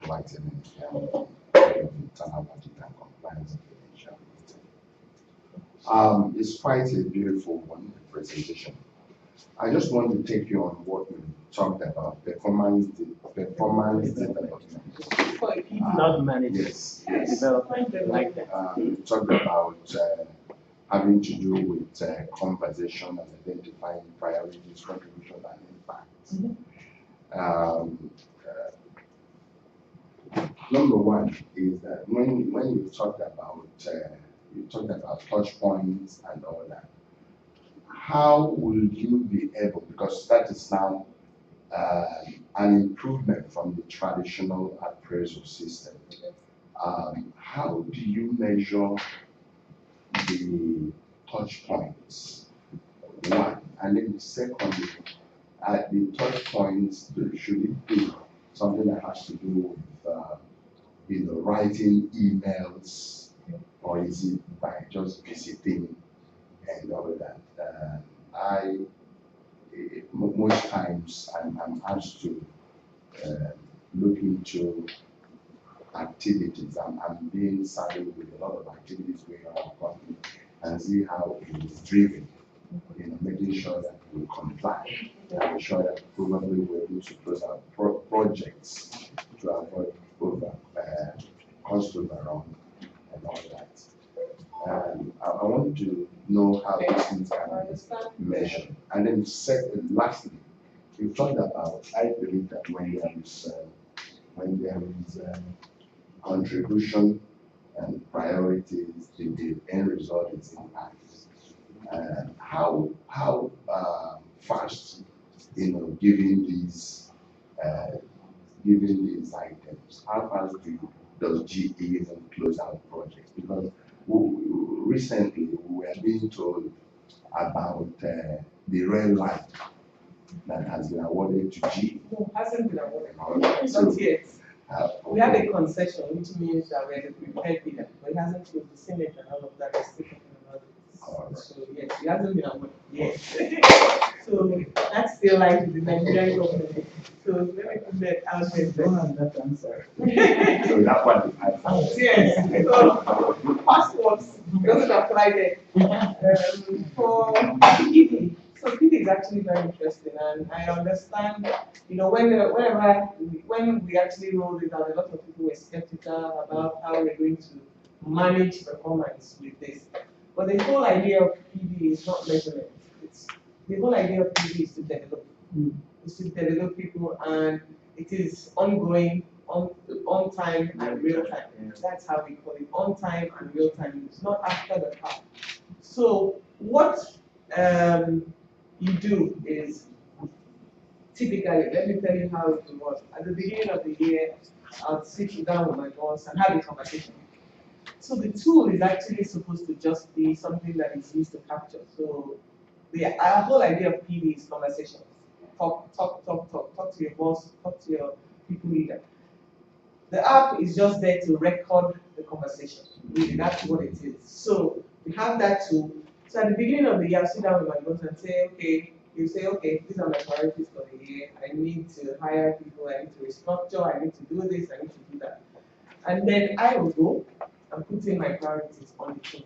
writing internal audit and compliance information. It's quite a beautiful one, the presentation. I just want to take you on what we talked about, performance development. Not management. Yes, yes. Development like that. We talked about having to do with conversation and identifying priorities, contribution, and impact. Number one is that when you talked about touch points and all that, how will you be able, because that is now an improvement from the traditional appraisal system. How do you measure the touch points? One, and then the second, the touch points, should it be something that has to do with writing emails, or is it by just visiting and all that? Most times I'm asked to look into activities. I'm being saddled with a lot of activities going on in the company and see how it is driven, making sure that we comply, and ensure that probably we're able to close our projects to avoid cost overrun and all that. I want to know how these things can be measured. And then lastly, you talked about, I believe that when there is contribution and priorities, the end result is impact. How fast, given these items, how fast does GE even close out projects? Because recently we were being told about the rail line that has been awarded to GE. No, hasn't been awarded. Not yet. We have a concession, which means that we're the prepared bidder, but it hasn't closed the Senate and all of that. We're still talking about it. Right. So yes, it hasn't been awarded yet. So that's still like the Nigerian government. So let me put that out there. That answer. So that one is Yes. So passports doesn't apply there. For PD, so PD is actually very interesting, and I understand. When we actually rolled it out, a lot of people were skeptical about how we're going to manage performance with this. But the whole idea of PD is not measurement. The whole idea of PD is to develop. Is to develop people, and it is ongoing, on time and real time. That's how we call it, on time and real time. It's not after the fact. So what you do is, typically, let me tell you how it will work. At the beginning of the year, I'll sit down with my boss and have a conversation. So the tool is actually supposed to just be something that is used to capture. So our whole idea of PD is conversation. Talk to your boss, talk to your people leader. The app is just there to record the conversation. Really, that's what it is. So we have that tool. So at the beginning of the year, I'll sit down with my boss and say, okay, you say, okay, these are my priorities for the year. I need to hire people, I need to restructure, I need to do this, I need to do that. And then I will go and put in my priorities on the tool.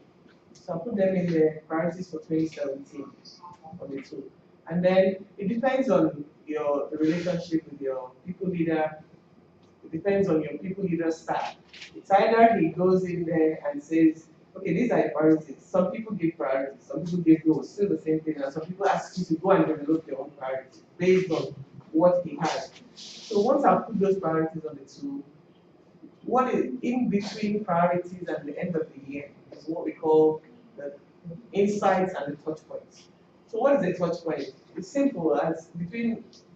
So I'll put them in the priorities for 2017 on the tool. And then it depends on the relationship with your people leader. It depends on your people leader style. It's either he goes in there and says, okay, these are the priorities. Some people give priorities, some people give goals, still the same thing. And some people ask you to go and develop your own priorities based on what he has. So once I put those priorities on the tool, what is in between priorities and the end of the year is what we call the insights and the touch points. So what is a touch point? It's simple as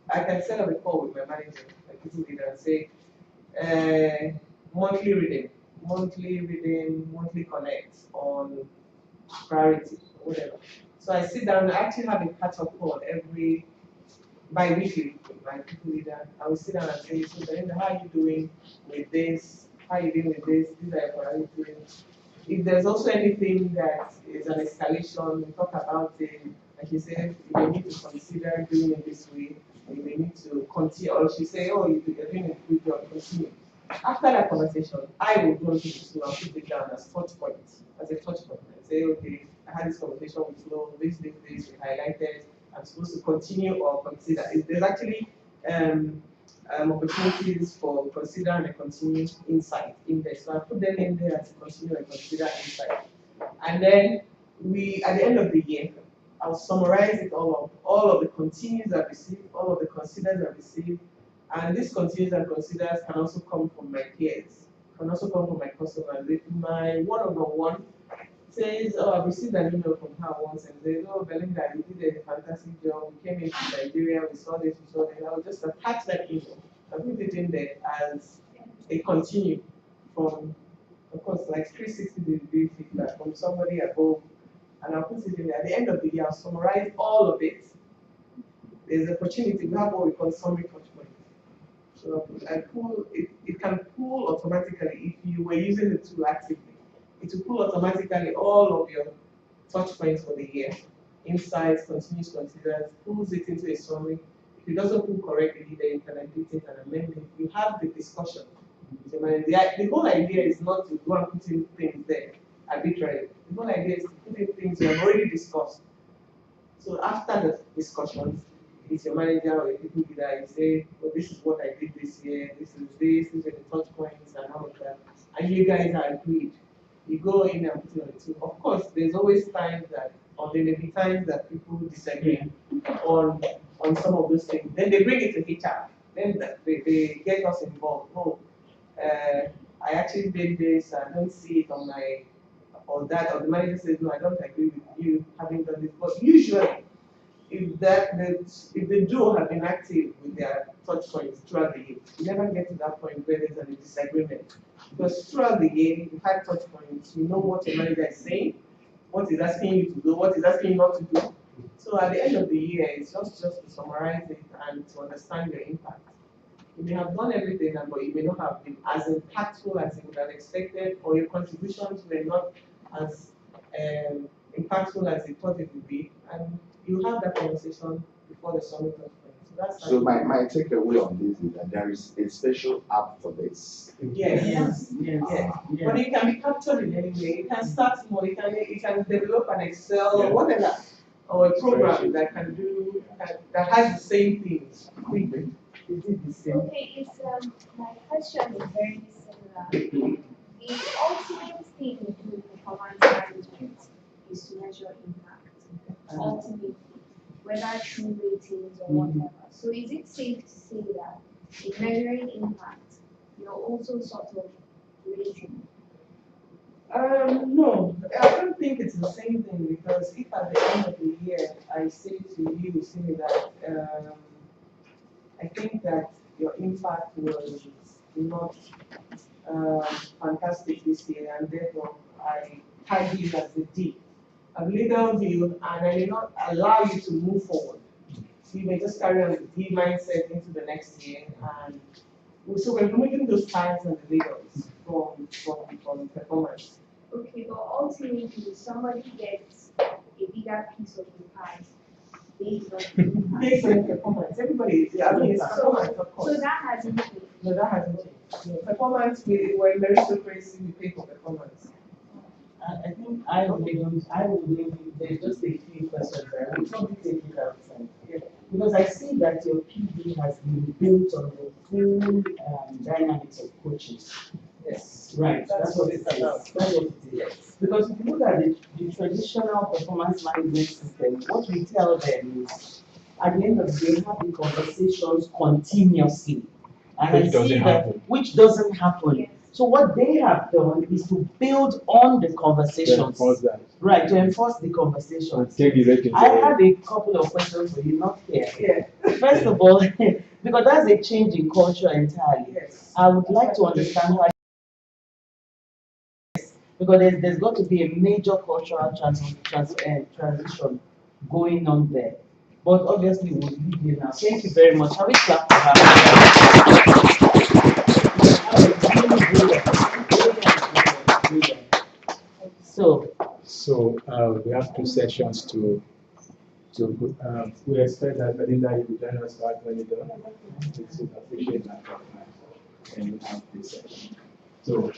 I can set up a call with my manager, my people leader, and say, monthly reading, monthly connect on priority, or whatever. So I sit down, I actually have a catch-up call every bi-weekly with my people leader. I will sit down and say, so Belinda, how are you doing with this? How are you doing with this? These are your priorities. If there's also anything that is an escalation, we talk about it. And she said, you may need to consider doing it this way. You may need to continue. Or she say, oh, you're doing a good job, continue. After that conversation, I will go into the school and put it down as touch point, as a touch point, and say, okay, I had this conversation with Flo, this, we highlighted, I'm supposed to continue or consider. There's actually opportunities for consider and continue insight in there. So I put them in there as continue and consider insight. And then at the end of the year, I'll summarize it all of the continues I've received, all of the considers I've received, and these continues and considers can also come from my peers, can also come from my customers. If my one-on-one says, oh, I've received an email from her once and says, oh, Belinda, you did a fantastic job, we came into Nigeria, we saw this, I'll just attach that email and put it in there as a continue from, of course, like 360-degree feedback from somebody above, and I'll put it in there. At the end of the year, I'll summarize all of it. There's an opportunity, we have what we call summary touch point. So I pull, it can pull automatically if you were using the tool actively. It will pull automatically all of your touch points for the year. Insights, continuous considers, pulls it into a summary. If it doesn't pull correctly, then you can edit it and amend it. You have the discussion. So the whole idea is not to go and put in things there arbitrarily. The whole idea is to put in things you have already discussed. So after the discussions, it's your manager or your people leader, you say, well, this is what I did this year, these are the touch points and all of that. And you guys are agreed. You go in and put it on the tool. Of course, there's always times that, or there may be times that people disagree on some of those things. Then they bring it to HR. Then they get us involved. Oh, I actually did this, I don't see it on my, or that, or the manager says, no, I don't agree with you having done this. But usually, if the duo have been active with their touch points throughout the year, you never get to that point where there's a disagreement. Because throughout the year, you have touch points, you know what your manager is saying, what is asking you to do, what is asking you not to do. So at the end of the year, it's just to summarize it and to understand your impact. You may have done everything, but you may not have been as impactful as you would have expected, or your contributions were not as impactful as you thought it would be. And you have that conversation before the summit of So my takeaway on this is that there is a special app for this. Yes. But it can be captured in any way. You can start small. You can develop an Excel or whatever, or a program that can do that has the same things. Is it the same? Okay, it's my question is very similar. The ultimate thing with performance management is to measure impact. Ultimately, whether through ratings or whatever. So is it safe to say that in measuring impact, you're also sort of rating? No, I don't think it's the same thing, because if at the end of the year I say to you, that I think that your impact was not fantastic this year, and therefore I tag you as a D. I've labeled you, and I may not allow you to move forward. So you may just carry on the D mindset into the next year, and so we're removing those tags and the labels from performance. Okay, but ultimately, somebody gets a bigger piece of the pie based on the impact. Based on performance, everybody, it's performance, of course. So that hasn't changed. No, that hasn't changed. No, performance, we're in meritocracy, we pay for performance. I think I would believe there's just a few questions there. We'll probably take it outside. Yeah. Because I see that your PD has been built on the full dynamics of coaches. Yes. Right. That's what it's about. That's what it is. Yes. Because if you look at the traditional performance management system, what we tell them is at the end of the day, have the conversations continuously. And which doesn't happen. Yes. So what they have done is to build on the conversations. Right, to enforce the conversations. I have a couple of questions for you, not here. Yeah. First of all, because that's a change in culture entirely. Yes. I would like to understand why. Because there's got to be a major cultural transition going on there. But obviously, we'll leave you now. Thank you very much. Have we clapped for her? So we have 2 sessions to we expect that Belinda will join us back when you're done. We appreciate that. then we have this session. So,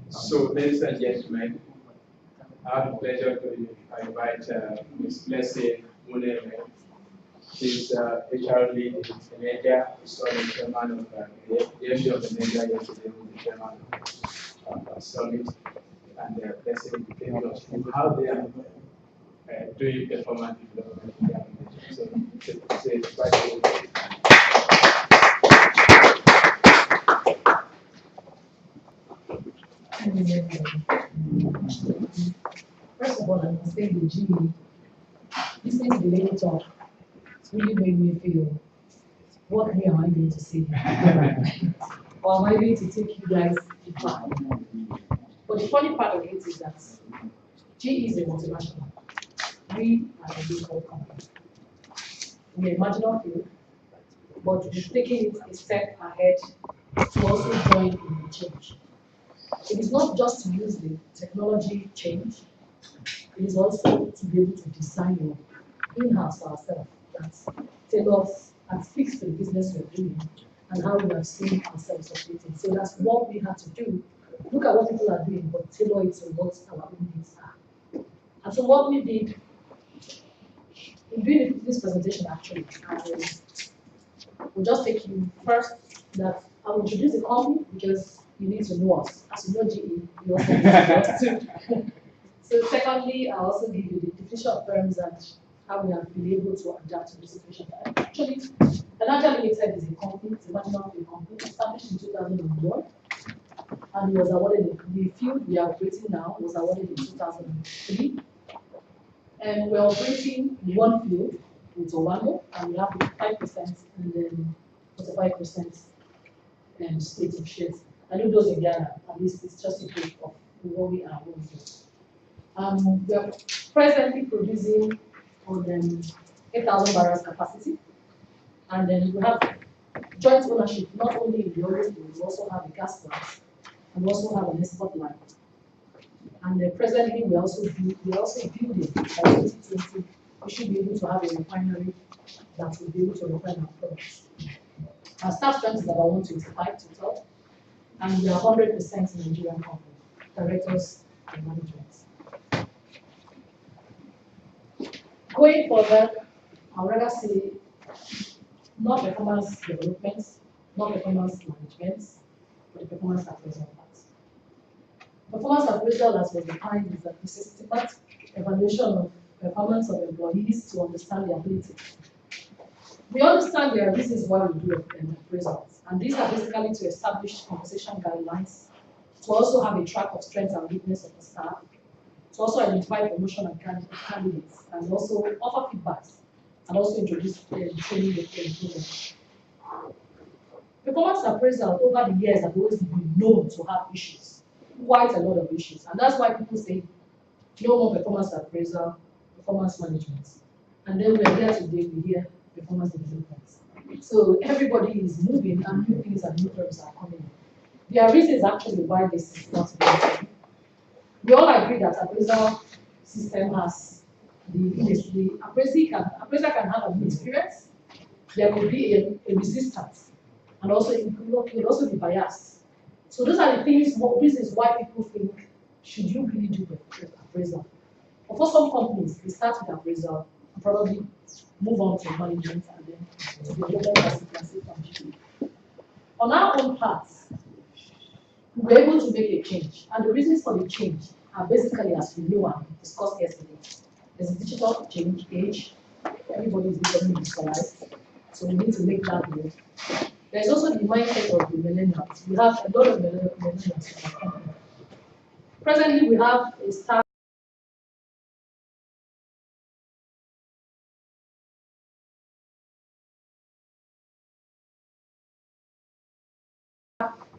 so, ladies and gentlemen, I have the pleasure to invite Ms. Blessing Muneme. She's HR lead in Nigeria. We saw the chairman of the MD of the Nigeria yesterday with the chairman of Summit. And Blessing will take us through how they are doing performance development in their organization. So, say it's quite good. First of all, I must say the G, listening to the lady talk, it's really made me feel, what way am I going to say? Or am I going to take you guys back? But the funny part of it is that G is a multinational. We are a local company. We are a marginal field, but we're taking it a step ahead to also join in the change. It is not just to use the technology change, it is also to be able to design your in-house for ourselves that tailors and speaks to the business we're doing and how we have seen ourselves operating. So that's what we had to do. Look at what people are doing, but tailor it to what our own needs are. And so what we did in doing this presentation actually, we'll just take you first that I will introduce the company because you need to know us. As you know GE, you also need to know us too. So secondly, I'll also give you the definition of firms and how we have been able to adapt to the situation. Actually, Energia Limited is a company, it's a marginal field company, established in 2001, and it was awarded, the field we are operating now was awarded in 2003. And we're operating in one field, with Owambo, and we have 5% and then 45% state of shares. I know those in Ghana, at least it's just a bit of what we are going to. We are presently producing on 8,000 barrels capacity, and then we have joint ownership not only in the oil field, we also have a gas plant, and we also have an export line. And presently we are also building by 2020. We should be able to have a refinery that will be able to refine our products. Our staff strength is about 125 total, and we are 100% Nigerian company, directors and management. Going further, I would rather say not performance development, not performance management, but the performance appraisal part. Performance appraisal, as was defined, is a systematic evaluation of performance of employees to understand their ability. We understand there are reasons why we do appraisals, and these are basically to establish compensation guidelines, to also have a track of strengths and weakness of the staff, to also identify promotion and candidates, and also offer feedbacks, and also introduce training improvement. Performance appraisal over the years have always been known to have issues, quite a lot of issues, and that's why people say no more performance appraisal, performance management. And then we're here today, we hear performance development. So everybody is moving and new things and new terms are coming in. There are reasons actually why this is not working. We all agree that appraisal system has the appraiser can have an experience, there could be a resistance, and also it could also be biased. So those are the things, reasons why people think, should you really do the appraisal? But for some companies, they start with appraisal and probably move on to management and then to development as you can see from GP. On our own part, we were able to make a change, and the reasons for the change are basically as we knew and discussed yesterday. There's a digital change age, everybody is becoming digitalized, so we need to make that move. There's also the mindset of the millennials. We have a lot of millennials in our company. Presently, we have a staff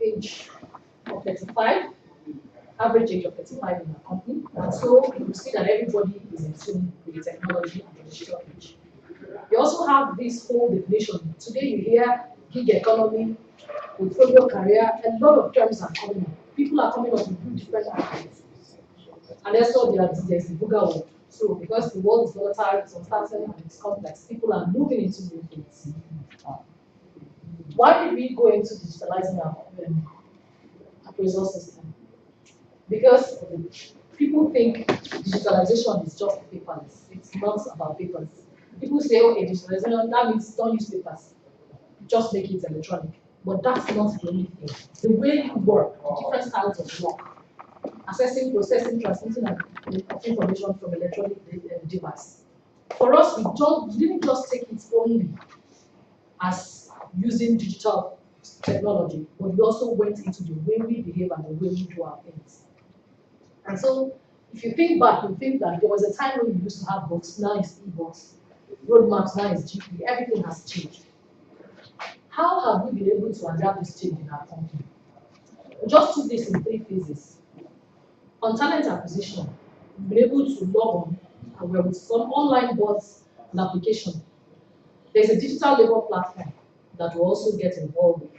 age of 35, average age of 35 in our company. And so you see that everybody is in tune with the technology and the digital age. We also have this whole definition. Today you hear gig economy, portfolio career, a lot of terms are coming up. People are coming up with different ideas. And also there's the booger world. So because the world is volatile, it's uncertain, and it's complex, people are moving into new things. Why did we go into digitalizing our appraisal system? Because people think digitalization is just paperless. It's not about papers. People say, okay, digitalization, that means don't use papers. Just make it electronic. But that's not the only thing. The way you work, different styles of work, assessing, processing, transmitting information from electronic device. For us, we didn't just take it only as using digital technology, but we also went into the way we behave and the way we do our things. And so, if you think back, you think that there was a time when we used to have books, now it's e-books, roadmaps, now it's GP, everything has changed. How have we been able to adapt this change in our company? We just took this in 3 phases. On talent acquisition, we've been able to log on and we're with some online boards and application. There's a digital labor platform that we also get involved with.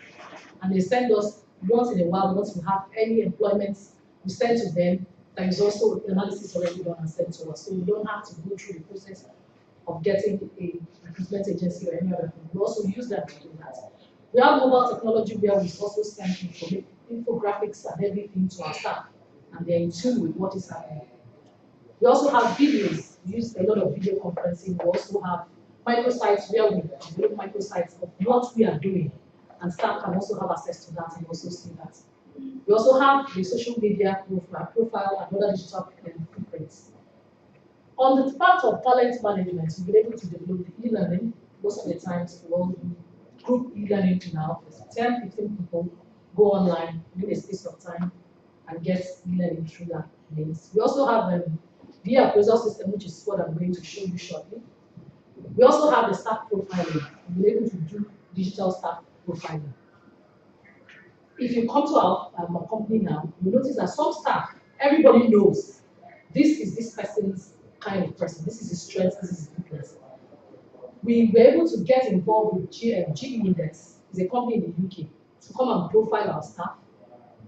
And they send us once in a while, once we have any employment, we send to them. There is also analysis already done and sent to us. So we don't have to go through the process of getting a recruitment agency or any other thing. We also use that to do that. We have mobile technology where we also send infographics and everything to our staff, and they're in tune with what is happening. We also have videos. We use a lot of video conferencing. We also have microsites where we develop microsites of what we are doing, and staff can also have access to that and also see that. We also have the social media profile and other digital footprints. On the part of talent management, we've been able to develop the e-learning. Most of the times, we all do group e-learning in our office. 10, 15 people go online within a space of time and get e-learning through that means. We also have the appraisal system, which is what I'm going to show you shortly. We also have the staff profiling. We've been able to do digital staff profiling. If you come to our company now, you notice that some staff, everybody knows this is this person's kind of person. This is his strength, this is his weakness. We were able to get involved with GE Index, is a company in the UK, to come and profile our staff.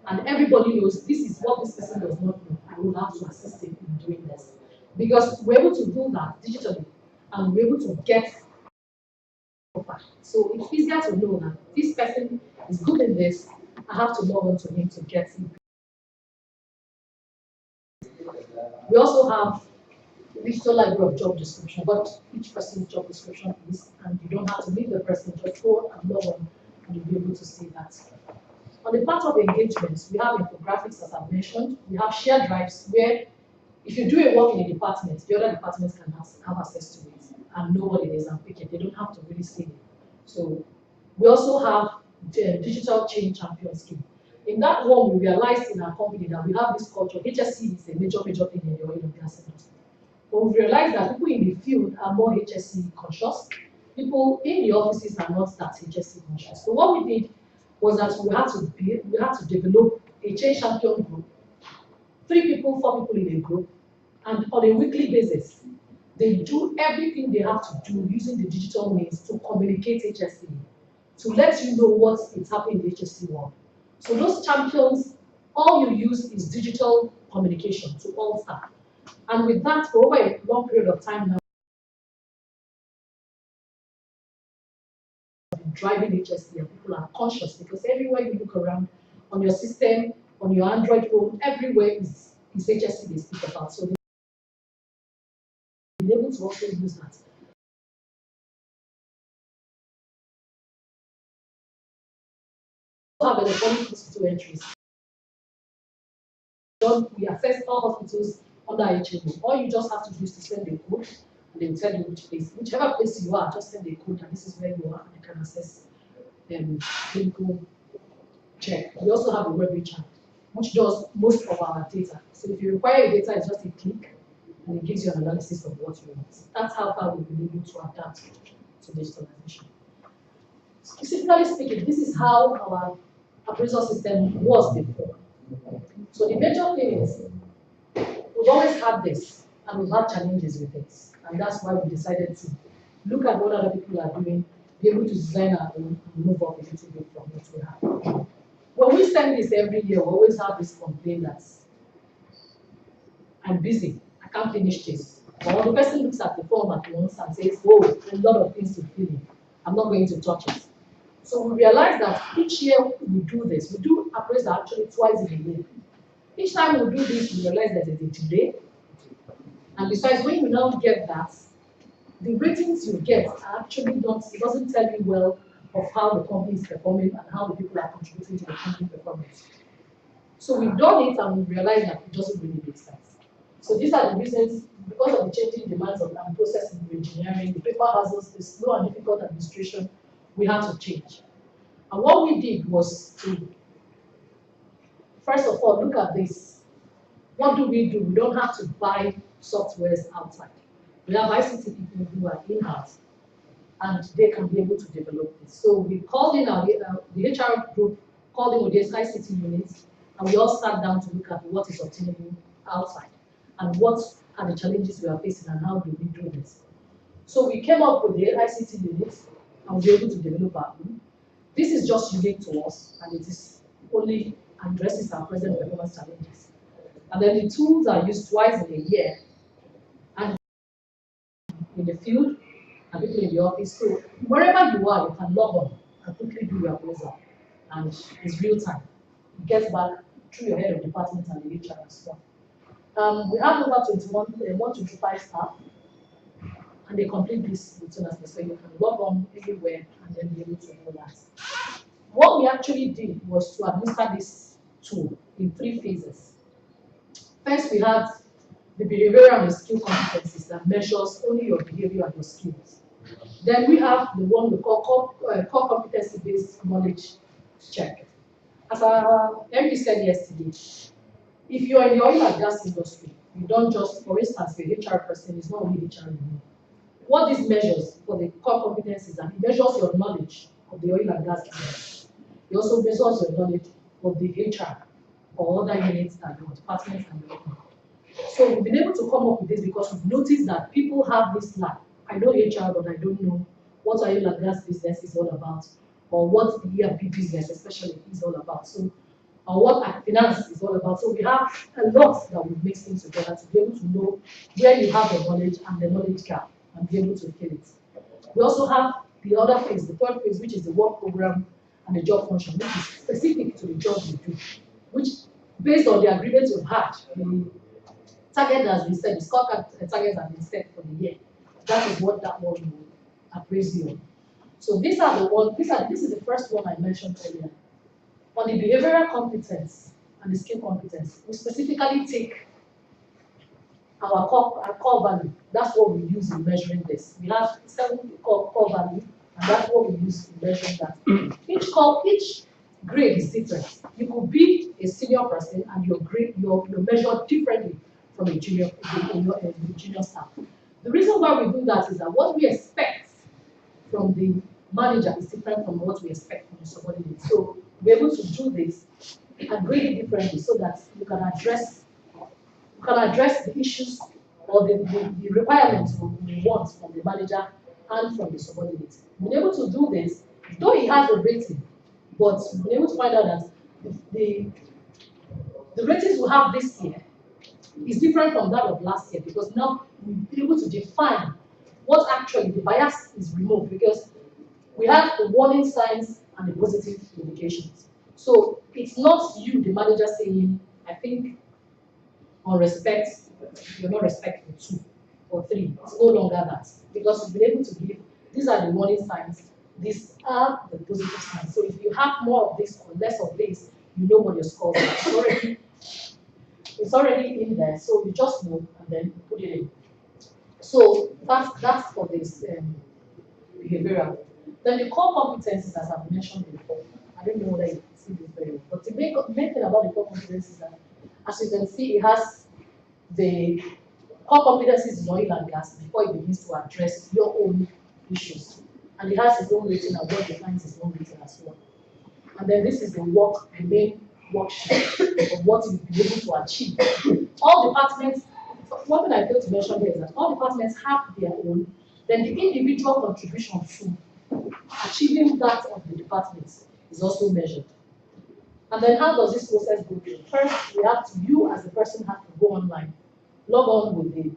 And everybody knows this is what this person does not know. I will have to assist him in doing this. Because we're able to do that digitally, and we're able to get profile. So it's easier to know that this person is good in this. I have to log on to him to get him. We also have digital library of job description, what each person's job description is, and you don't have to leave the person, just go and log on, and you'll be able to see that. On the part of engagements, we have infographics, as I've mentioned. We have shared drives where if you do a work in a department, the other departments can have access to it and know what it is and pick it. They don't have to really see it. So we also have the digital change champion scheme. In that one, we realized in our company that we have this culture. HSC is a major thing in the oil and gas industry. But we realized that people in the field are more HSC conscious. People in the offices are not that HSC conscious. So what we did was that we had to develop a change champion group. 3 people, 4 people in a group, and on a weekly basis, they do everything they have to do using the digital means to communicate HSC, to let you know what is happening in the HSC world. So those champions, all you use is digital communication to all staff. And with that, for over a long period of time now, driving HSC, and people are conscious because everywhere you look around on your system, on your Android phone, everywhere is HSC they speak about. So they're able to also use that. We have electronic hospital entries. We access all hospitals under HMO. All you just have to do is to send a code, and they will tell you which place. Whichever place you are, just send a code, and this is where you are, and you can access clinical check. We also have a web chat, which does most of our data. So if you require your data, it's just a click, and it gives you an analysis of what you want. That's how far we've been able to adapt to digitalization. Specifically speaking, this is how our appraisal system was before. So the major thing is, we've always had this, and we've had challenges with it. And that's why we decided to look at what other people are doing, be able to design our own, and move up a little bit from what we have. When we send this every year, we always have this complaint that I'm busy, I can't finish this. But when the person looks at the form at once and says, oh, a lot of things to fill in, I'm not going to touch it. So we realize that each year we do this. We do appraisal actually twice in a year. Each time we do this, we realize that there's a delay. And besides, when you now get that, the ratings you get are actually not, it doesn't tell you well of how the company is performing and how the people are contributing to the company performance. So we've done it and we realized that it doesn't really make sense. So these are the reasons, because of the changing demands of process engineering, the paper hazards, the slow and difficult administration, we had to change. And what we did was to, first of all, look at this. What do? We don't have to buy softwares outside. We have ICT people who are in-house, and they can be able to develop this. So we called in the HR group, called in with the ICT units, and we all sat down to look at what is obtainable outside, and what are the challenges we are facing, and how do we do this. So we came up with the ICT units, and we were able to develop our own. This is just unique to us, and it is only addresses our present performance challenges. And then the tools are used twice in a year, and in the field, and people in the office. So wherever you are, you can log on and quickly do your appraisal, and it's real time. It gets back through your head of department and the HR and stuff. We have over 125 staff, and they complete this routine, so you can log on everywhere and then be able to do that. What we actually did was to administer this tool in 3 phases. First, we had the behavioral and the skill competencies that measures only your behavior and your skills. Then we have the one we call core competency-based knowledge check. As Henry said yesterday, if you're in the oil and gas industry, you don't just, for instance, the HR person is not only HR anymore. What this measures for the core competencies, and it measures your knowledge of the oil and gas industry. It also measures your knowledge of the HR or other units that your departments are working. So we've been able to come up with this because we've noticed that people have this lack. I know HR, but I don't know what oil and gas business is all about, or what the ERP business especially is all about. So, or what finance is all about. So we have a lot that we mix things together to be able to know where you have the knowledge and the knowledge gap and be able to fill it. We also have the other phase, the third phase, which is the work program and the job function, which is specific to the job you do, which based on the agreement we've had, the target has been set, the scorecard targets have been set for the year. That is what that one will appraise you on. So these are the one. This is the first one I mentioned earlier. On the behavioral competence and the skill competence, we specifically take our core value. That's what we use in measuring this. We have 7 core value, and that's what we use in measuring that. Each grade is different. You could be a senior person and your grade, you're measured differently from a junior staff. The reason why we do that is that what we expect from the manager is different from what we expect from the subordinate. So we're able to do this and grade it differently so that you can address the issues or the requirements we want from the manager and from the subordinate. Being able to do this, though he has a rating, but being able to find out that the ratings we have this year is different from that of last year because now we'll be able to define what actually the bias is removed because we have the warning signs and the positive indications. So it's not you, the manager, saying, I think on respect, you're not respectful 2 or 3. It's no longer that. Because you've been able to give, these are the warning signs, these are the positive signs. So if you have more of this or less of this, you know what your scores are. It's already in there, so you just know and then put it in. So that's for this behavioral. Then the core competencies, as I've mentioned before, I don't know whether you see this very well, but the main thing about the core competencies is that, as you can see, it has the core competencies in oil and gas before it begins to address your own issues. And it has its own rating and what defines its own rating as well. And then this is the main worksheet of what you'll be able to achieve. All departments, one thing I failed to mention here is that all departments have their own, then the individual contribution to achieving that of the departments is also measured. And then how does this process go through? First, you as the person have to go online, log on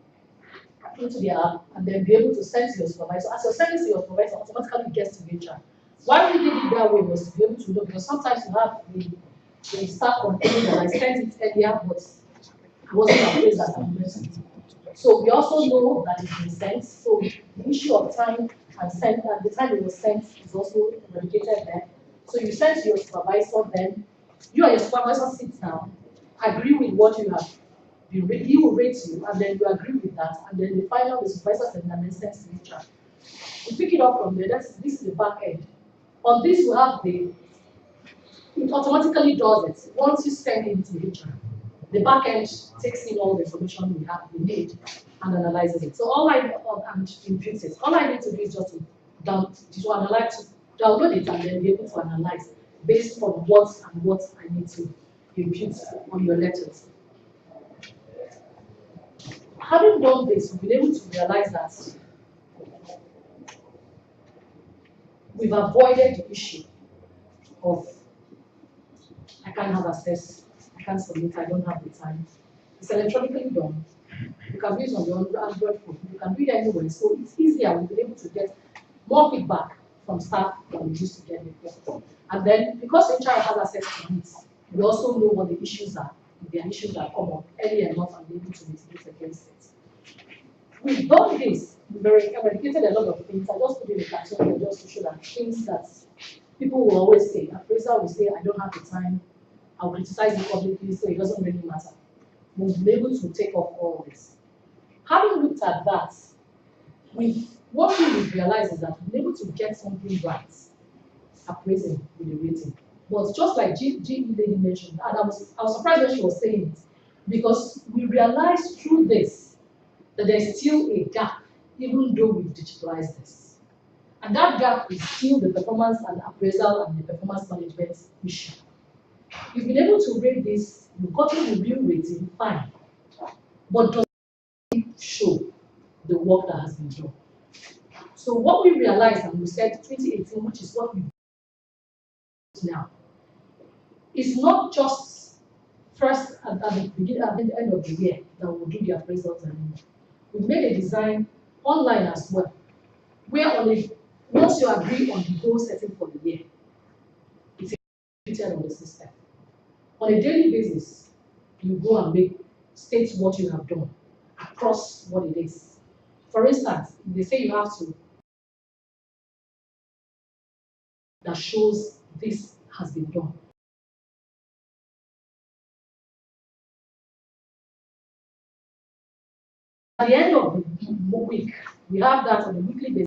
into the app, and then be able to send to your supervisor. As you're sending to your supervisor, automatically gets to HR. Why we did it that way was to be able to know, because sometimes you have the staff complaining that I sent it earlier, but it wasn't appraised as a person. So we also know that it's been sent. So the issue of time and the time it was sent is also indicated there. So you send to your supervisor, then you and your supervisor sit down, agree with what you have. He will rate you, and then you agree with that, and then the supervisor sends to HR. You pick it up from there. This is the back end. On this, you have it automatically does it. Once you send it to HR, the back end takes in all the information we need and analyzes it. So all I imputes it. All I need to do is just to download it and then be able to analyze based on what I need to impute on your letters. Having done this, we've been able to realize that we've avoided the issue of I can't have access, I can't submit, I don't have the time. It's electronically done. You can do it on your Android phone. You can do it anywhere. So it's easier. We've been able to get more feedback from staff than we used to get before. And then because HR has access to it, we also know what the issues are. If there are issues that come up early enough and be able to mitigate against it. We've done this. We've eradicated a lot of things. I just put in a cartoon here just to show that things that people will always say. Appraiser will say, I don't have the time. I'll criticize it publicly, so it doesn't really matter. We've been able to take off all this. Having looked at that, what we've realized is that we've been able to get something right, appraising with the rating. But just like G. Lady mentioned, and I was surprised when she was saying it, because we realized through this that there's still a gap, even though we've digitalized this. And that gap is still the performance and appraisal and the performance management issue. You've been able to rate this, you've gotten the real rating, fine. But does it show the work that has been done? So what we realized, and we said 2018, which is what we do now, is not just first at the end of the year that we'll do the appraisals anymore. We've made a design online as well, where once you agree on the goal setting for the year, it's on the system. On a daily basis, you go and make state what you have done across what it is. For instance, if they say you have to, that shows this has been done. At the end of the week, we have that on a weekly basis.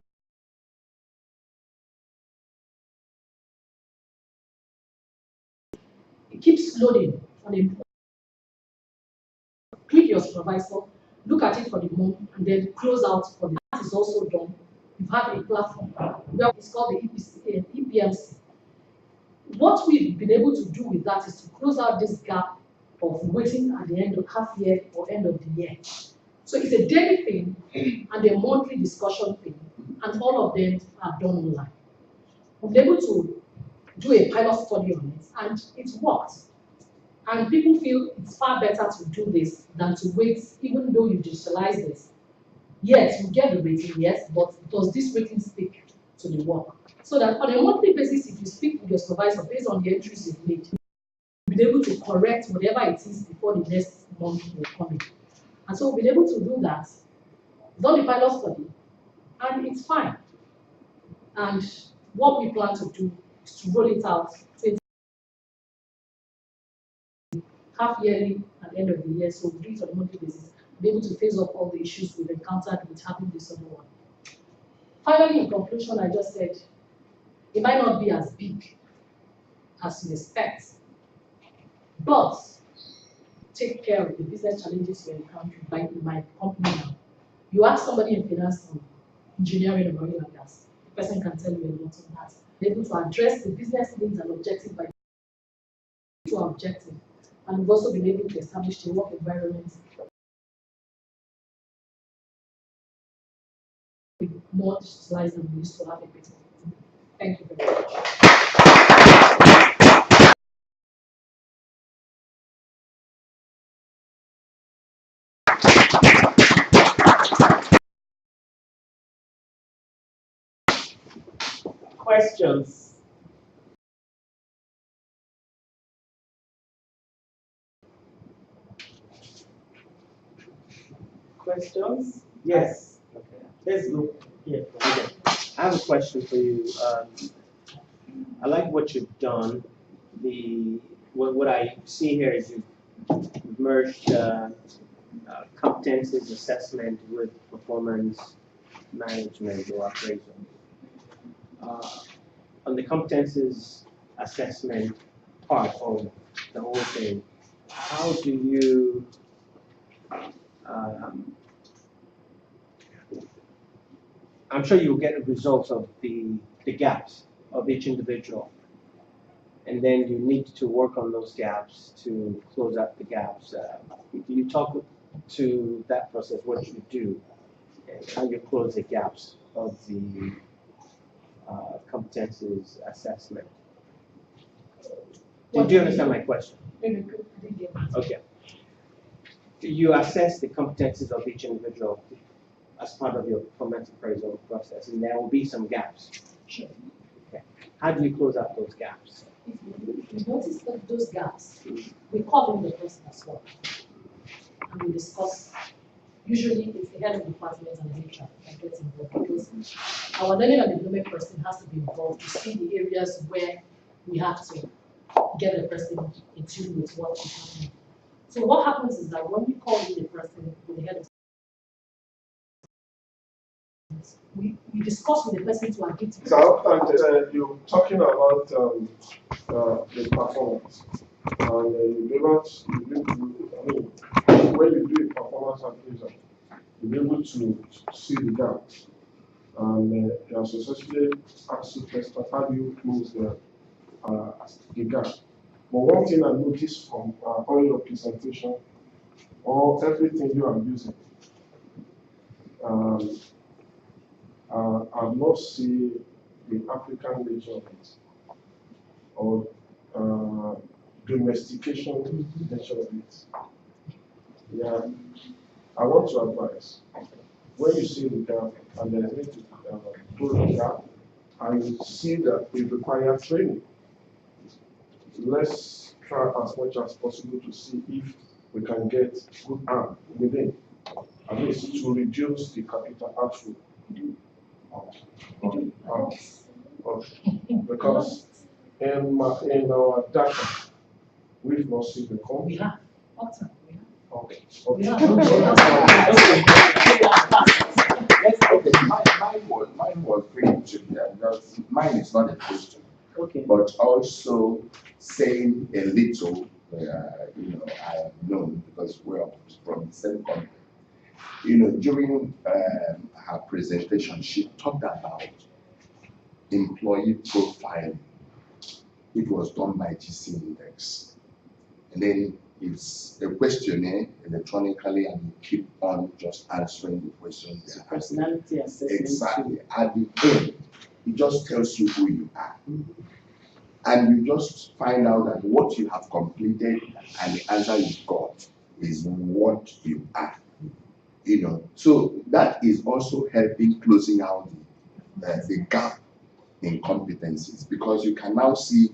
It keeps loading on a click your supervisor, look at it for the month, and then close out for the that is also done. You have a platform. It's called the EPMC. What we've been able to do with that is to close out this gap of waiting at the end of half year or end of the year. So it's a daily thing and a monthly discussion thing, and all of them are done online. We've been able to do a pilot study on it, and it's worked. And people feel it's far better to do this than to wait, even though you digitalize this. Yes, you get the rating, yes, but does this rating speak to the work? So that on a monthly basis, if you speak with your supervisor based on the entries you've made, you'll be able to correct whatever it is before the next month will come in. And so we've been able to do that. We've done the pilot study, and it's fine. And what we plan to do is to roll it out half yearly at the end of the year, so we do it on a monthly basis, be able to face up all the issues we've encountered with having this other one. Finally, in conclusion, I just said it might not be as big as you expect, but take care of the business challenges you're encountering by my company now. You ask somebody in finance, engineering, or oil and gas, the person can tell you a lot on that. They're able to address the business needs and objectives by to objective. And we've also been able to establish a work environment more digitalized than we used to have it before. Thank you very much. Questions? Questions? Yes. Okay. Let's go. Yeah. Okay. I have a question for you. I like what you've done. What I see here is you've merged competencies assessment with performance management or appraisal. On the competencies assessment part of the whole thing, how do you I'm sure you'll get results of the gaps of each individual. And then you need to work on those gaps to close up the gaps. You talk to that process, what you do, and how you close the gaps of the competencies assessment. Do you understand my question? Okay. You assess the competencies of each individual as part of your performance appraisal process, and there will be some gaps. Sure. Okay. How do you close up those gaps? If you notice that those gaps, we call them the person as well. And we discuss, usually it's the head of department and the HR that gets involved, because our learning and development person has to be involved to see the areas where we have to get the person in tune with what is happening. So what happens is that when we call in the person with the head of we discuss with the person to agree to. So you're talking about the performance, and when you do a performance appraisal, you'll be able to see the gaps, and you have successfully asked the question, how do you close the gap? But one thing I noticed from all your presentation, or everything you are using, I've not seen the African nature of it, or domestication nature of it. Yeah, I want to advise, when you see the gap and there is need to close the gap, I see that it requires training. Let's try as much as possible to see if we can get good arm within, at least to reduce the capital outflow. Because in our data, we've not seen the call. We have, awesome, we have. Okay. We Okay. Okay, mine was pretty trivial, because mine is not a question, Okay. but also saying a little, I have known because we're from the same country. During her presentation, she talked about employee profiling. It was done by GC Index. And then it's a questionnaire electronically, and you keep on just answering the questions So they're asking. personality assessment. Exactly. At the end, it just tells you who you are. And you just find out that what you have completed and the answer you got is what you are. So that is also helping closing out the gap in competencies, because you can now see,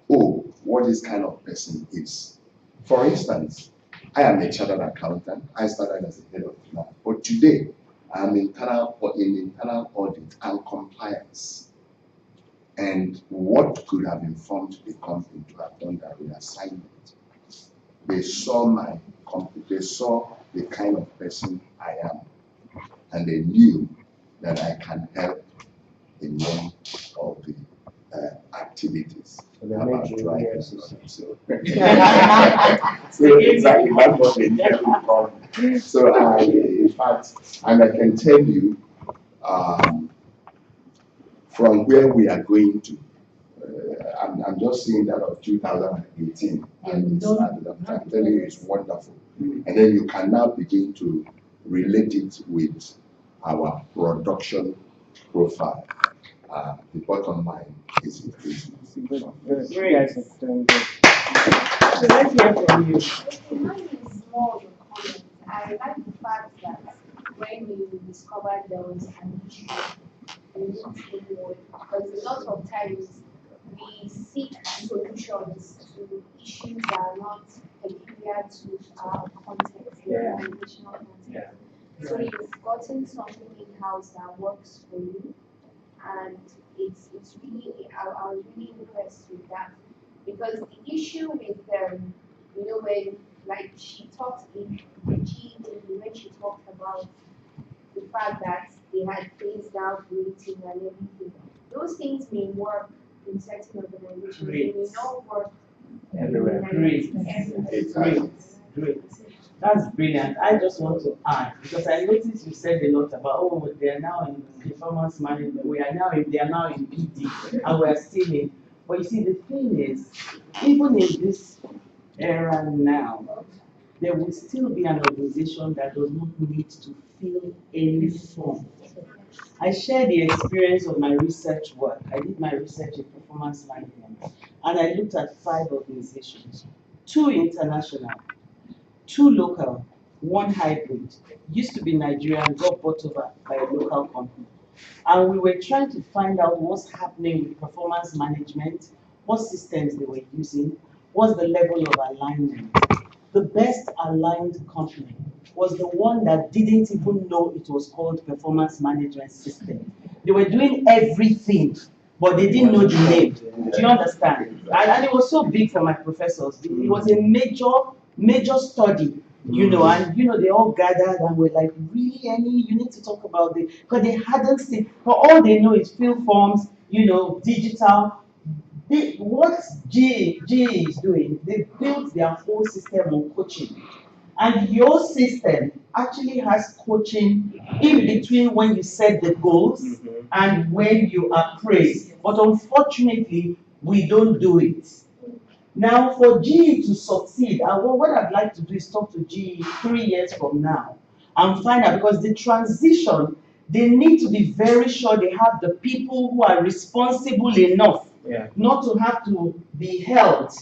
what this kind of person is. For instance, I am a chartered accountant. I started as a head of finance, but today I'm in internal audit and compliance. And what could have informed the company to have done that reassignment? They saw they saw the kind of person I am, and they knew that I can help in one of the activities. So they about made you driving. yes, So exactly, that's what they did from. So in fact, and I can tell you, from where we are going to, I'm just seeing that of 2018, and I'm telling you, it's wonderful. And then you can now begin to relate it with our production profile. The bottom line is increasing. Good. You guys are doing good. So let's hear from you. Okay, mine is more of a comment. I like the fact that when you discovered there was an issue, you looked inward, because a lot of times we seek solutions to issues that are not peculiar to our context, Yeah. organizational context. Yeah. So you've gotten something in-house that works for you, and it's really, I was really impressed with that, because the issue with when, like, she talked in the G when she talked about the fact that they had phased out rating and everything, those things may work in certain organizations, they may not work Everywhere. Great. Exactly. Great. That's brilliant. I just want to add, because I noticed you said a lot about, they are now in performance management, they are now in PD, and we are still in. But you see, the thing is, even in this era now, there will still be an organization that does not need to fill any form. I share the experience of my research work. I did my research in performance management, and I looked at 5 organizations, 2 international, 2 local, 1 hybrid. Used to be Nigerian, got bought over by a local company. And we were trying to find out what's happening with performance management, what systems they were using, what's the level of alignment. The best aligned company was the one that didn't even know it was called performance management system. They were doing everything, but they didn't know the name. Do you understand? And it was so big for my professors. It was a major study, and they all gathered and were like, really, you need to talk about it, because they hadn't seen, but all they know is fill forms, digital. What GA is doing, they built their whole system on coaching. And your system actually has coaching in between when you set the goals and when you are praised. But unfortunately, we don't do it. Now, for GE to succeed, what I'd like to do is talk to GE 3 years from now and find out, because the transition, they need to be very sure they have the people who are responsible enough not to have to be held.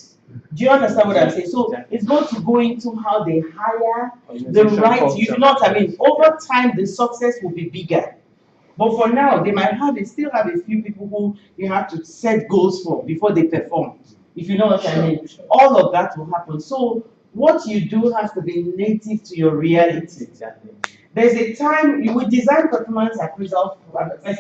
Do you understand what I'm saying? So it's going to go into how they hire the right, over time the success will be bigger. But for now, they might still have a few people who you have to set goals for before they perform. If you know what I mean. All of that will happen. So what you do has to be native to your reality. Exactly. There's a time you will design performance appraisal,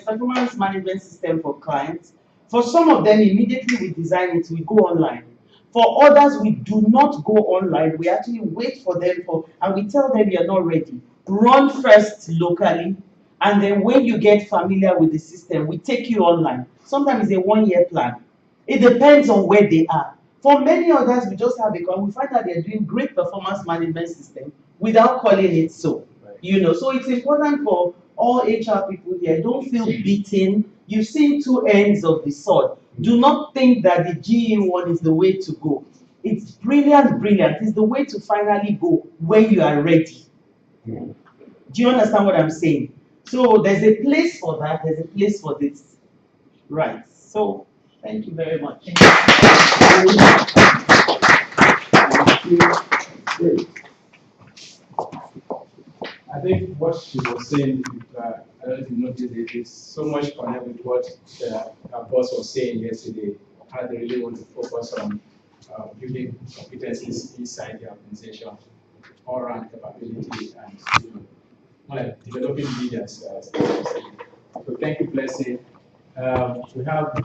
performance management system for clients. For some of them, immediately we design it, we go online. For others, we do not go online. We actually wait for them and we tell them you're not ready. Run first locally, and then when you get familiar with the system, we take you online. Sometimes it's a 1-year plan. It depends on where they are. For many others, we just have we find that they're doing great performance management system without calling it so. So it's important for all HR people here. Don't feel beaten. You've seen two ends of the sword. Do not think that the GE one is the way to go. It's brilliant, brilliant. It's the way to finally go when you are ready. Do you understand what I'm saying? So there's a place for that. There's a place for this. Right. So thank you very much. I think what she was saying, I don't know if you noticed it, is so much connected with what our boss was saying yesterday, how they really want to focus on building competencies inside the organization, all around capability and developing leaders. So thank you, Blessing. We have,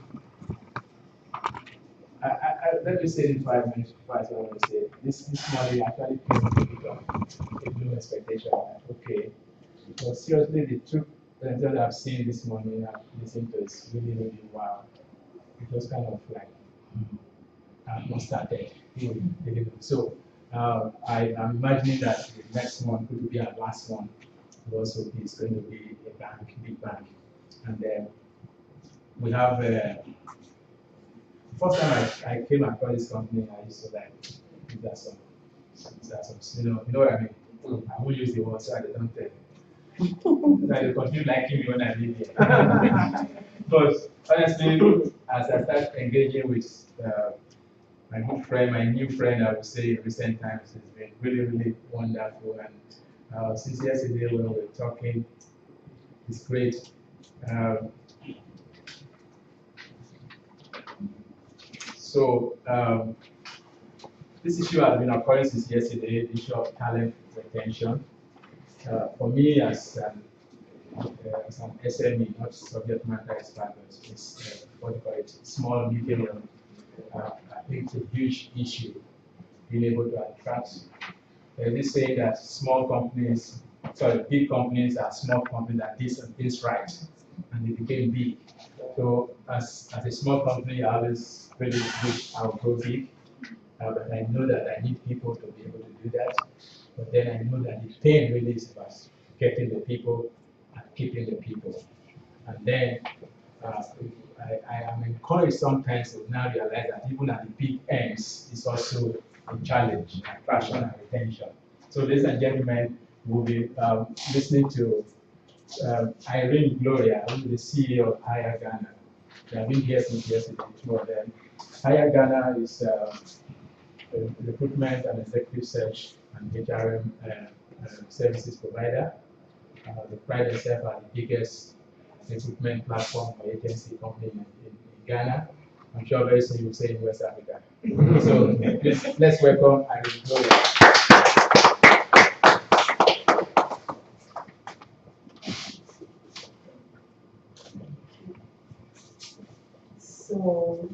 let me say it in 5 minutes before I want to say, this morning actually came with no expectation. Okay. But seriously, the two presentations I've seen this morning and listened to is really, really wow. It was kind of like, I've not started. So I'm imagining that the next one could be our last one. Also, it's going to be a bank, big bank. And then we have, first time I came across this company, I used to like, that's some, you know what I mean? I won't use the word so I don't tell you. That they continue liking me when I leave here. But honestly, as I start engaging with my good friend, my new friend, I would say in recent times, it's been really, really wonderful. And since yesterday when we were talking, it's great. This issue has been occurring since yesterday, the issue of talent retention. For me, as an SME, not subject matter expert, but it's what you call it, small, medium, I think it's a huge issue, being able to attract. They say that big companies are small companies that did some things right, and they became big. So as a small company, I always really wish I would go big. But I know that I need people to be able to do that. But then I know that the pain really is about getting the people and keeping the people. And then I am encouraged sometimes to now realize that even at the big ends, it's also a challenge, attraction and retention. So ladies and gentlemen, we'll be listening to Irene Gloria, who is the CEO of Hire Ghana. They have been here since yesterday, two of them. Hire Ghana is recruitment and executive search and HRM services provider. They pride themselves as the biggest recruitment platform or agency company in Ghana. I'm sure very soon you'll say in West Africa. So let's welcome Irene Gloria. So,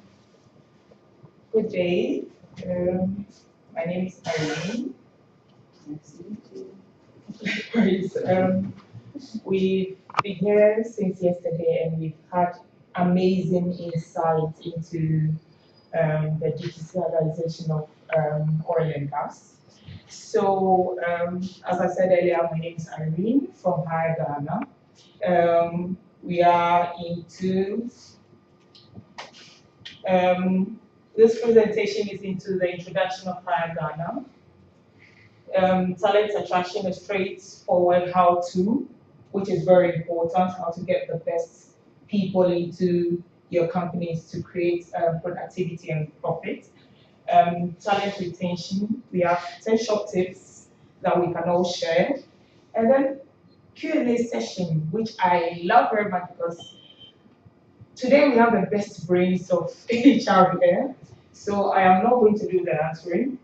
good day. My name is Irene. Nice to meet you. We've been here since yesterday and we've had amazing insight into the digitalization of oil and gas. So, as I said earlier, my name is Irene from Hire Ghana. We are into this presentation is into the introduction of Hire Ghana. Talent attraction, a straightforward how-to, which is very important, how to get the best people into your companies to create productivity and profit. Talent retention, we have 10 short tips that we can all share. And then Q&A session, which I love very much because today we have the best brains of HR here. So I am not going to do the answering.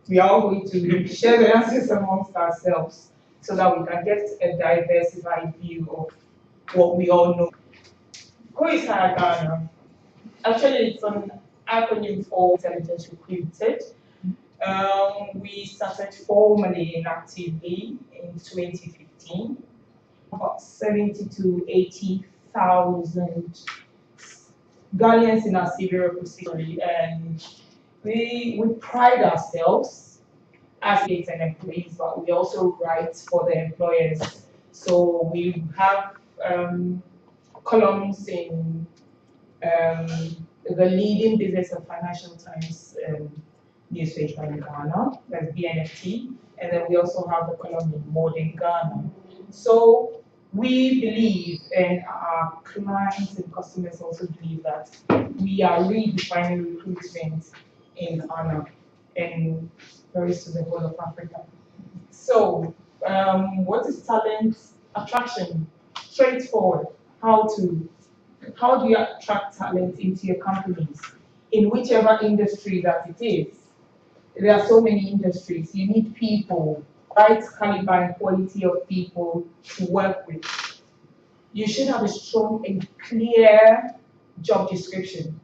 we are all going to share the answers amongst ourselves so that we can get a diversified view of what we all know. Who is Ghana? Actually, it's an acronym for Intelligence Recruited. We started formally and actively in 2015. About 70 to 80,000 Ghanaians in our civil repository, and we pride ourselves as agents and employees, but we also write for the employers. So we have columns in the leading business and financial times newspaper in Ghana, that's BNFT, and then we also have the column in Modern Ghana. So we believe, and our clients and customers also believe, that we are redefining recruitment in Ghana and very soon the whole of Africa. So, what is talent attraction? Straightforward. How do you attract talent into your companies in whichever industry that it is? There are so many industries. You need people, right caliber and quality of people to work with. You should have a strong and clear job description.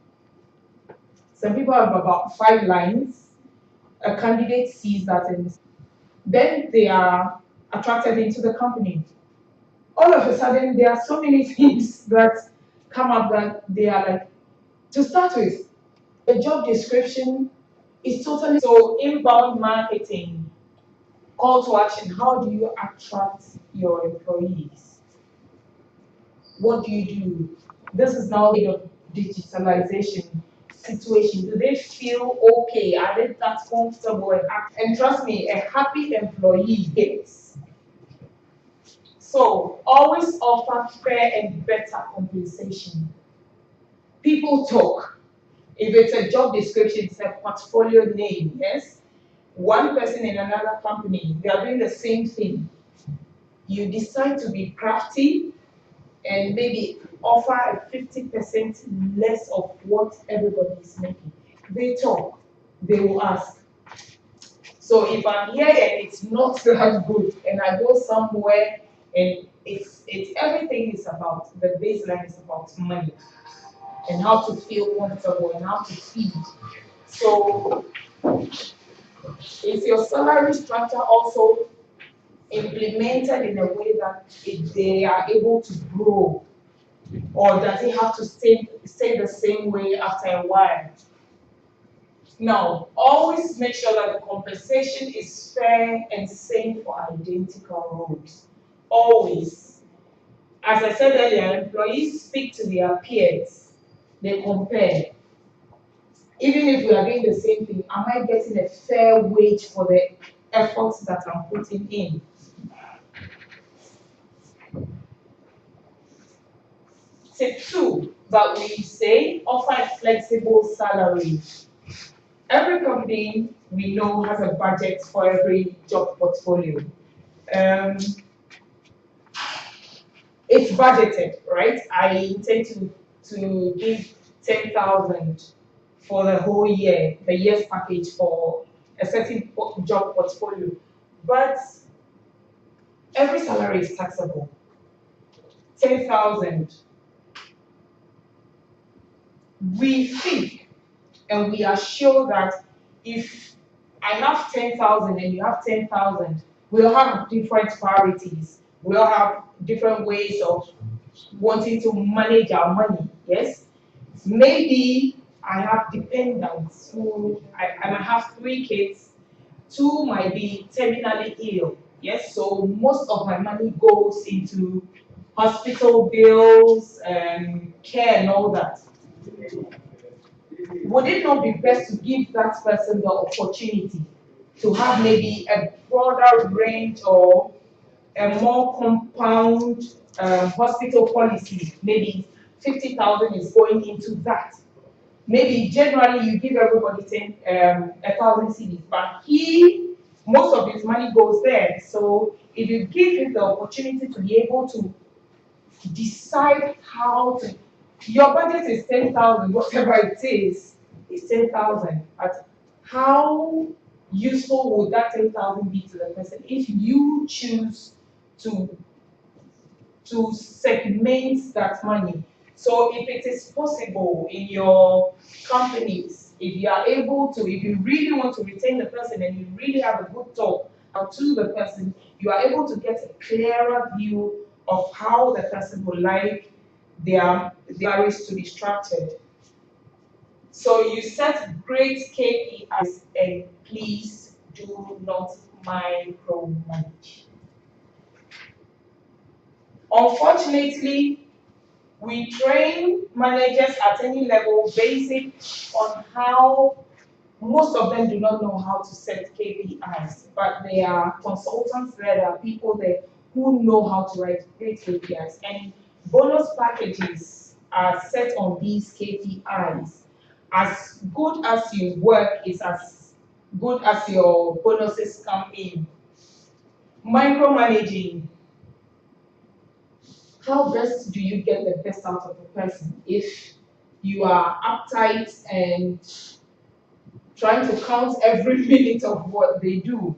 Some people have about 5 lines. A candidate sees that and then they are attracted into the company. All of a sudden, there are so many things that come up that they are like, to start with, the job description is totally, so inbound marketing, call to action, how do you attract your employees? What do you do? This is now a digitalization situation. Do they feel okay? Are they that comfortable and happy? And trust me, a happy employee gets. So always offer fair and better compensation. People talk. If it's a job description, it's a portfolio name, yes? One person in another company, they are doing the same thing. You decide to be crafty and maybe offer a 50% less of what everybody is making. They talk, they will ask. So if I'm here and it's not that good, and I go somewhere and it's everything is about, the baseline is about money and how to feel comfortable and how to feed. So is your salary structure also implemented in a way that they are able to grow, or does it have to stay the same way after a while? Now, always make sure that the compensation is fair and same for identical roles. Always. As I said earlier, employees speak to their peers, they compare. Even if we are doing the same thing, am I getting a fair wage for the efforts that I'm putting in? Tip 2 that we say, offer a flexible salary. Every company we know has a budget for every job portfolio. It's budgeted, right? I intend to give 10,000 for the whole year, the year's package for a certain job portfolio. But every salary is taxable. 10,000. We think and we are sure that if I have 10,000 and you have 10,000, we'll have different priorities. We'll have different ways of wanting to manage our money, yes? Maybe I have dependents who, I might have 3 kids, 2 might be terminally ill, yes? So most of my money goes into hospital bills and care and all that. Would it not be best to give that person the opportunity to have maybe a broader range or a more compound hospital policy? Maybe 50,000 is going into that. Maybe generally you give everybody 1,000 cedis, but most of his money goes there. So if you give him the opportunity to be able to decide how to, your budget is 10,000, whatever it is 10,000. But how useful would that 10,000 be to the person if you choose to segment that money? So if it is possible in your companies, if you are able to, if you really want to retain the person and you really have a good talk to the person, you are able to get a clearer view of how the person would like their salaries to be structured. So you set great KPIs and please do not micromanage. Unfortunately, we train managers at any level basic on how most of them do not know how to set KPIs, but there are consultants there are people there who know how to write great KPIs. And bonus packages are set on these KPIs. As good as your work is as good as your bonuses come in. Micromanaging. How best do you get the best out of a person if you are uptight and trying to count every minute of what they do?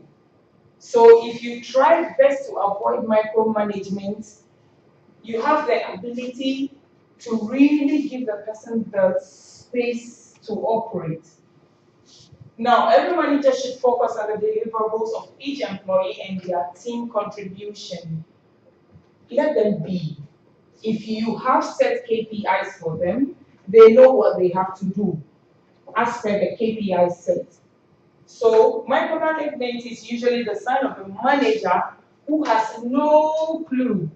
So if you try best to avoid micromanagement, you have the ability to really give the person the space to operate. Now, every manager should focus on the deliverables of each employee and their team contribution. Let them be. If you have set KPIs for them, they know what they have to do as per the KPI set. So micromanagement is usually the sign of a manager who has no clue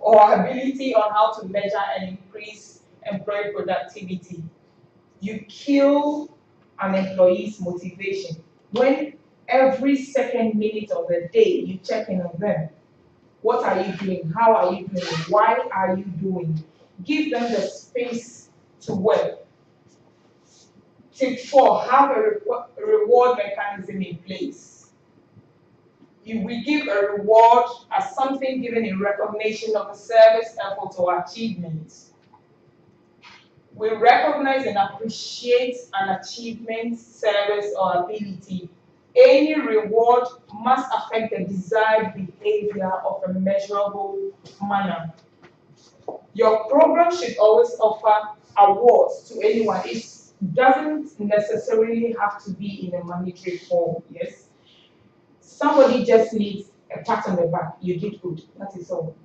or ability on how to measure and increase employee productivity. You kill an employee's motivation when every second minute of the day you check in on them. What are you doing? How are you doing? Why are you doing? Give them the space to work. Tip 4, have a reward mechanism in place. We give a reward as something given in recognition of a service, effort, or achievement. We recognize and appreciate an achievement, service, or ability. Any reward must affect the desired behavior of a measurable manner. Your program should always offer awards to anyone. It doesn't necessarily have to be in a monetary form, yes? Somebody just needs a pat on the back. You did good, that is all.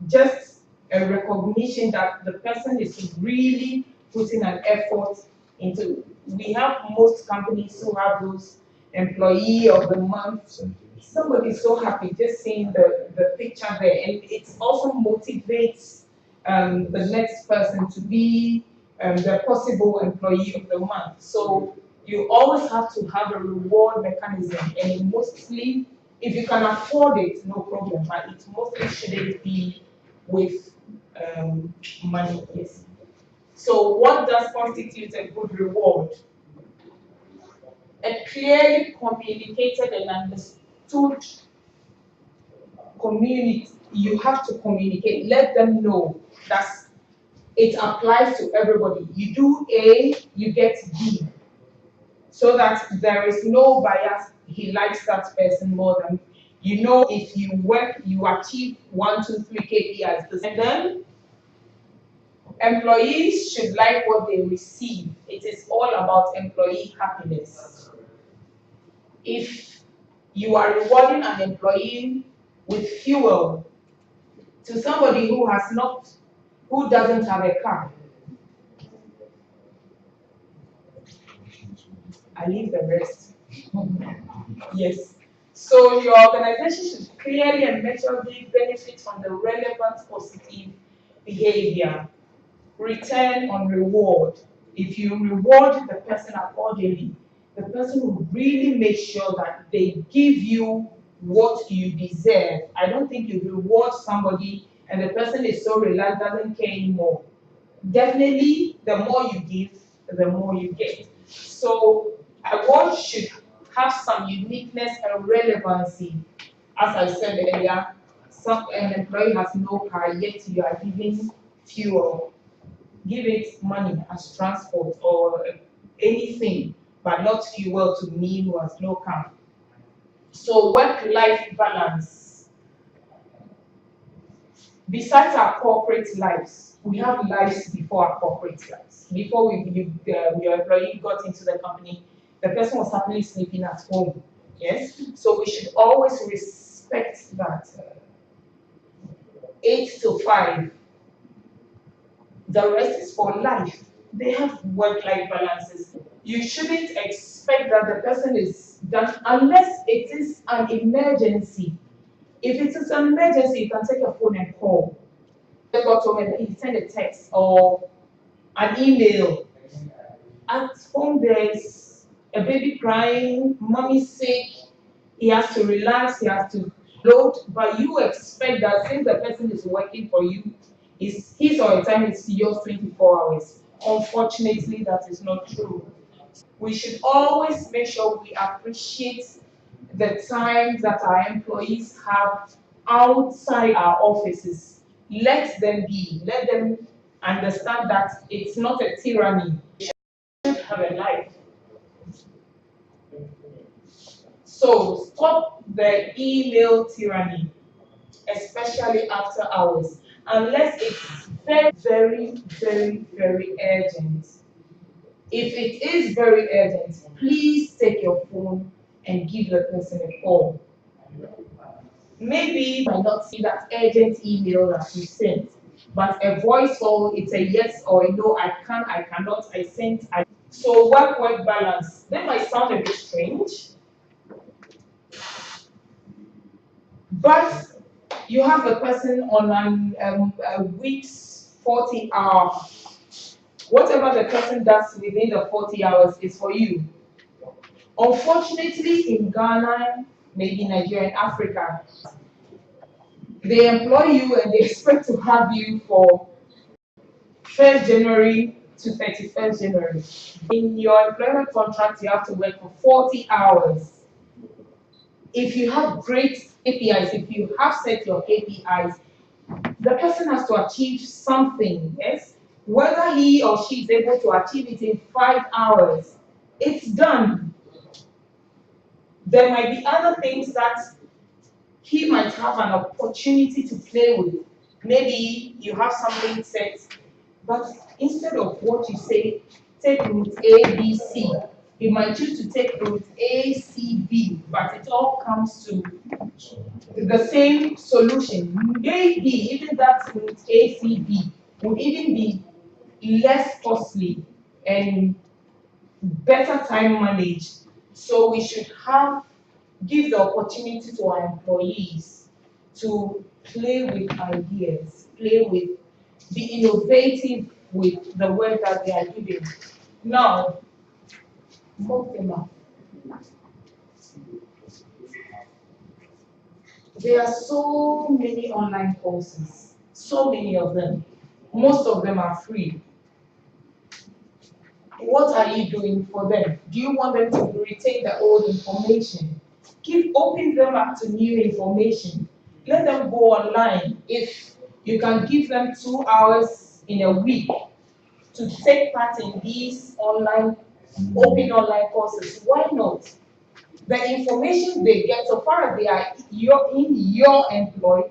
Just a recognition that the person is really putting an effort into. We have most companies who have those employee of the month. Somebody's so happy just seeing the picture there, and it also motivates the next person to be the possible employee of the month. So you always have to have a reward mechanism, and mostly, if you can afford it, no problem, but it mostly shouldn't be with money, yes. So what does constitute a good reward? A clearly communicated and understood community. You have to communicate, let them know that it applies to everybody. You do A, you get B. So that there is no bias, he likes that person more than, you know, if you work, you achieve 1, 2, 3 KPIs. And then employees should like what they receive. It is all about employee happiness. If you are rewarding an employee with fuel to somebody who doesn't have a car, I leave the rest. Yes. So your organization should clearly and measurably benefit from the relevant positive behavior. Return on reward. If you reward the person accordingly, the person will really make sure that they give you what you deserve. I don't think you reward somebody and the person is so relaxed, doesn't care anymore. Definitely, the more you give, the more you get. So award should have some uniqueness and relevancy. As I said earlier, an employee has no car, yet you are giving fuel. Give it money as transport or anything. but not fuel to me who has no car. So work-life balance. Besides our corporate lives, we have lives before our corporate lives. Before your employee got into the company, the person was happily sleeping at home. Yes, so we should always respect that 8 to 5. The rest is for life. They have work-life balances. You shouldn't expect that the person is done unless it is an emergency. If it is an emergency, you can take a phone and call. The bottom and you send a text or an email. At home, there's a baby crying, mommy's sick, he has to relax, he has to load, but you expect that since the person is working for you, his or her time is yours 24 hours. Unfortunately, that is not true. We should always make sure we appreciate the time that our employees have outside our offices. Let them be, let them understand that it's not a tyranny. They should have a life. So stop the email tyranny, especially after hours, unless it's very, very, very, very urgent. If it is very urgent, please take your phone and give the person a call. Maybe you might not see that urgent email that you sent, but a voice call, it's a yes or a no, I can, I cannot, I sent, I. So work balance. That might sound a bit strange, but you have a person on a week's 40 hour. Whatever the person does within the 40 hours is for you. Unfortunately, in Ghana, maybe Nigeria and Africa, they employ you and they expect to have you for 1st January to 31st January. In your employment contract, you have to work for 40 hours. If you have great KPIs, if you have set your KPIs, the person has to achieve something, yes? Whether he or she is able to achieve it in 5 hours, it's done. There might be other things that he might have an opportunity to play with. Maybe you have something set, but instead of what you say, take route A, B, C, you might choose to take route A, C, B, but it all comes to the same solution. Maybe even that route A, C, B would even be less costly and better time managed. So we should give the opportunity to our employees to play with ideas, be innovative with the work that they are doing. Now, mock them up. There are so many online courses, so many of them. Most of them are free. What are you doing for them? Do you want them to retain the old information? Open them up to new information. Let them go online. If you can give them 2 hours in a week to take part in these open online courses, why not? The information they get, so far as they are in your employ,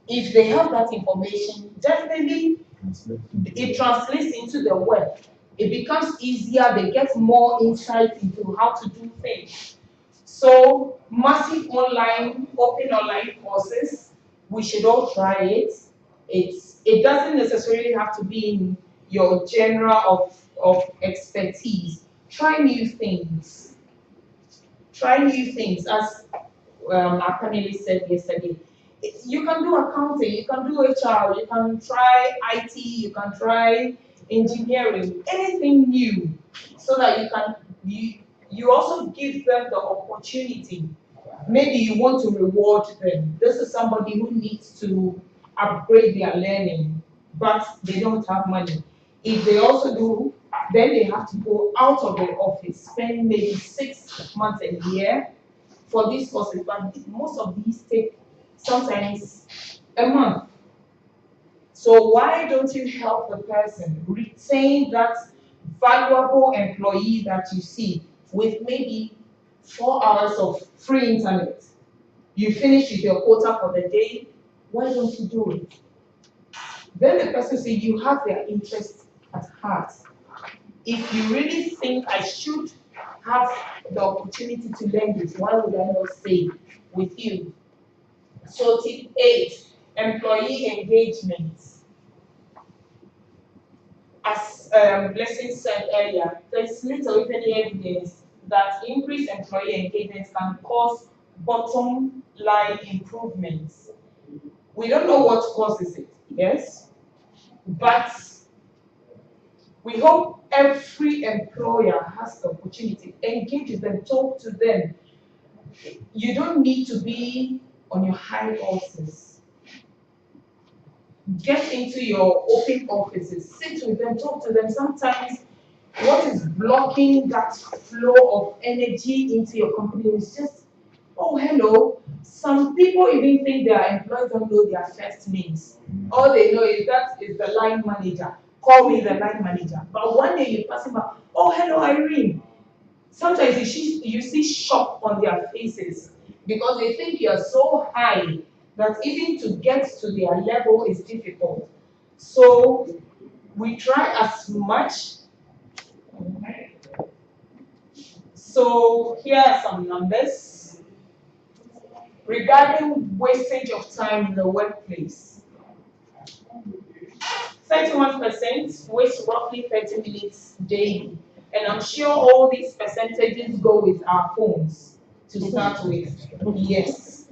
if they have that information, definitely it translates into the work. It becomes easier, they get more insight into how to do things. So massive open online courses, we should all try it. It doesn't necessarily have to be in your genre of expertise. Try new things. Try new things, as our panelist said yesterday. You can do accounting, you can do HR, you can try IT, you can try engineering, anything new, so that you also give them the opportunity. Maybe you want to reward them. This is somebody who needs to upgrade their learning, but they don't have money. If they also do, then they have to go out of the office, spend maybe 6 months a year for these courses, but most of these take sometimes a month. So why don't you help the person retain that valuable employee that you see with maybe 4 hours of free internet. You finish with your quota for the day, why don't you do it? Then the person says you have their interest at heart. If you really think I should have the opportunity to learn this, why would I not stay with you? So tip 8, employee engagement. As Blessing said earlier, there's little if any evidence that increased employee engagement can cause bottom line improvements. We don't know what causes it, yes? But we hope every employer has the opportunity, engage with them, talk to them. You don't need to be on your high horses. Get into your open offices, sit with them, talk to them. Sometimes what is blocking that flow of energy into your company is just, oh, hello. Some people even think their employees don't know their first names. All they know is that is the line manager. Call me the line manager. But one day you pass him by, oh, hello, Irene. Sometimes you see shock on their faces because they think you're so high that even to get to their level is difficult. So we try as much. So here are some numbers regarding wastage of time in the workplace. 31% waste roughly 30 minutes daily. And I'm sure all these percentages go with our phones to start with. Yes,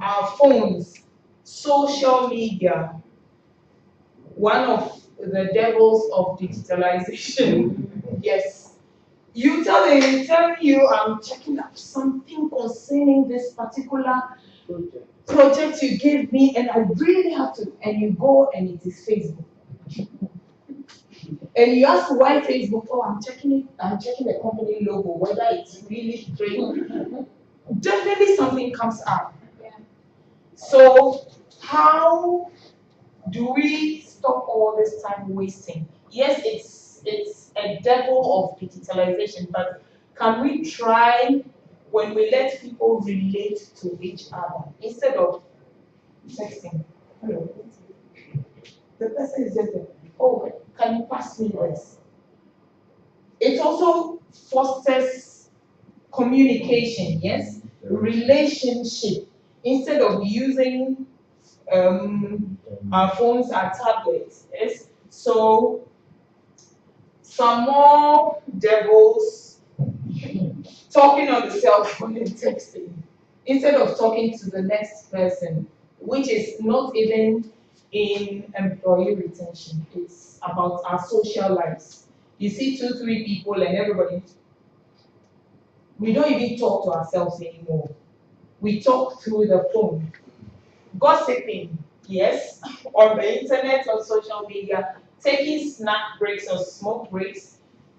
our phones, social media, one of the devils of digitalization. Yes. You tell you I'm checking up something concerning this particular project you gave me, and I really have to, and you go and it is Facebook. And you ask why Facebook, oh, I'm checking the company logo, whether it's really straight. Definitely something comes up. Yeah. So how do we stop all this time wasting? Yes, it's a devil of digitalization, but can we try when we let people relate to each other instead of texting? Hello. The person is just there. Oh, can you pass me this? It also fosters communication, yes? Relationship. Instead of using our phones, our tablets, yes? So, some more devils talking on the cell phone and texting instead of talking to the next person, which is not even in employee retention. It's about our social lives. You see 2, 3 people and everybody, we don't even talk to ourselves anymore. We talk through the phone. Gossiping, yes, on the internet or social media, taking snack breaks or smoke breaks,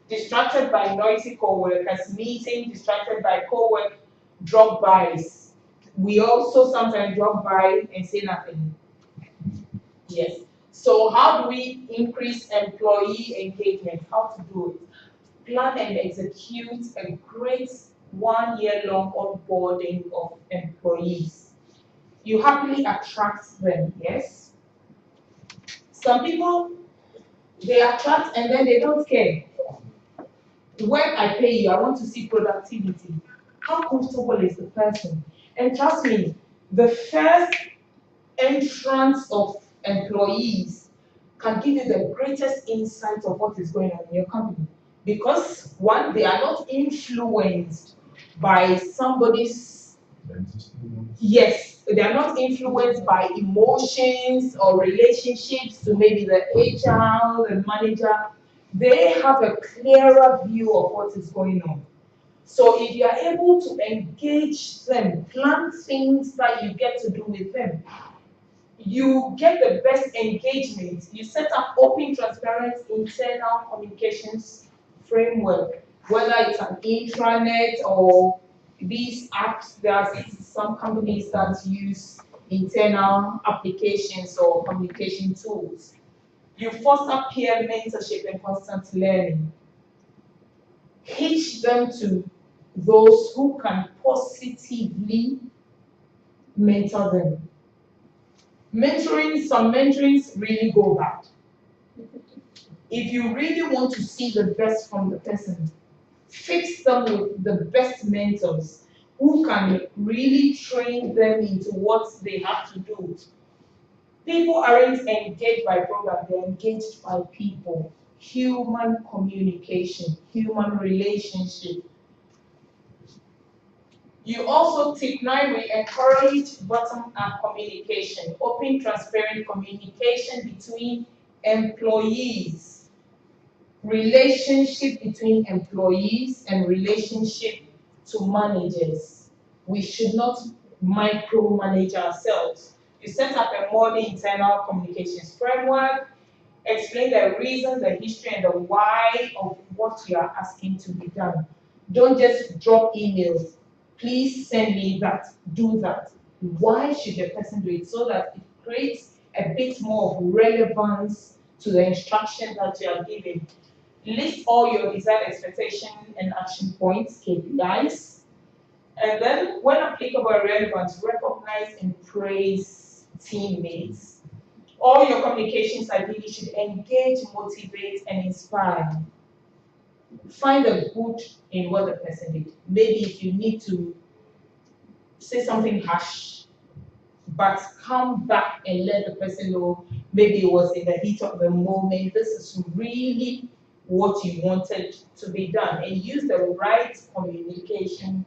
distracted by noisy co-workers, meeting, distracted by co-work drop-bys. We also sometimes drop by and say nothing. Yes. So how do we increase employee engagement? How to do it? Plan and execute a great 1-year-long onboarding of employees. You happily attract them, yes? Some people, they attract and then they don't care. When I pay you, I want to see productivity. How comfortable is the person? And trust me, the first entrance of employees can give you the greatest insight of what is going on in your company. Because one, they are not influenced by somebody's, yes, they are not influenced by emotions or relationships to maybe the HR, the manager. They have a clearer view of what is going on. So if you are able to engage them, plan things that you get to do with them, you get the best engagement. You set up open, transparent, internal communications framework, whether it's an intranet or these apps. There are some companies that use internal applications or communication tools. You foster peer mentorship and constant learning. them to those who can positively mentor them. Some mentorings really go bad. If you really want to see the best from the person, fix them with the best mentors who can really train them into what they have to do. People aren't engaged by program, they're engaged by people. Human communication, human relationship. You also, tip 9, we encourage bottom-up communication, open, transparent communication between employees, relationship between employees and relationship to managers. We should not micromanage ourselves. You set up a modern internal communications framework, explain the reasons, the history, and the why of what you are asking to be done. Don't just drop emails. Please send me that, do that. Why should the person do it? So that it creates a bit more of relevance to the instruction that you are giving. List all your desired expectation and action points, KPIs. And then, when applicable and relevant, recognize and praise teammates. All your communications ideally should engage, motivate, and inspire. Find the good in what the person did. Maybe if you need to say something harsh, but come back and let the person know maybe it was in the heat of the moment. This is really what you wanted to be done, and use the right communication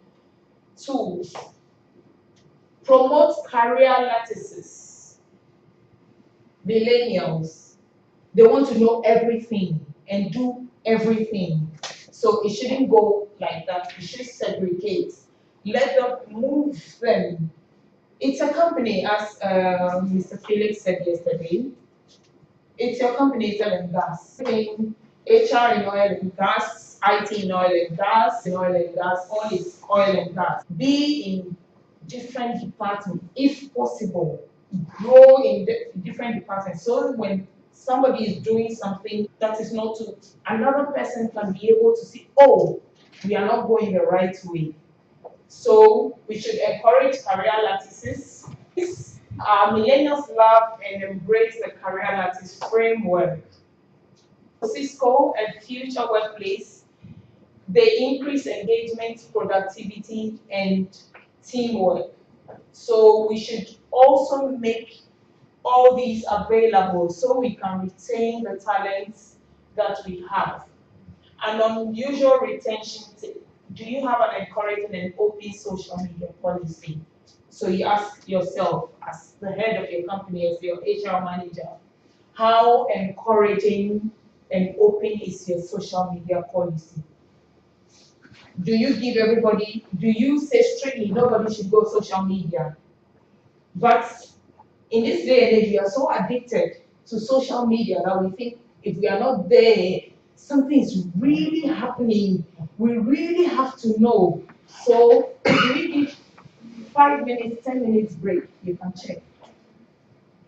tools. Promote career lattices. Millennials, they want to know everything and do everything. So it shouldn't go like that. You should segregate. Let them move them. It's a company, as Mr. Felix said yesterday. It's your company, it's oil and gas. HR in oil and gas, IT in oil and gas, all is oil and gas. Be in different departments, if possible. Grow in different departments. So when somebody is doing something that is not to, another person can be able to see, oh, we are not going the right way. So we should encourage career lattices. Millennials love and embrace the career lattice framework. Cisco and future workplace, they increase engagement, productivity, and teamwork. So we should also make all these available so we can retain the talents that we have. An unusual retention tip. Do you have an encouraging and open social media policy? So you ask yourself, as the head of your company, as your HR manager, how encouraging and open is your social media policy? Do you give everybody, do you say strictly nobody should go social media? But in this day and age, we are so addicted to social media that we think if we are not there, something is really happening. We really have to know. So if we give 5 minutes, 10 minutes break, you can check.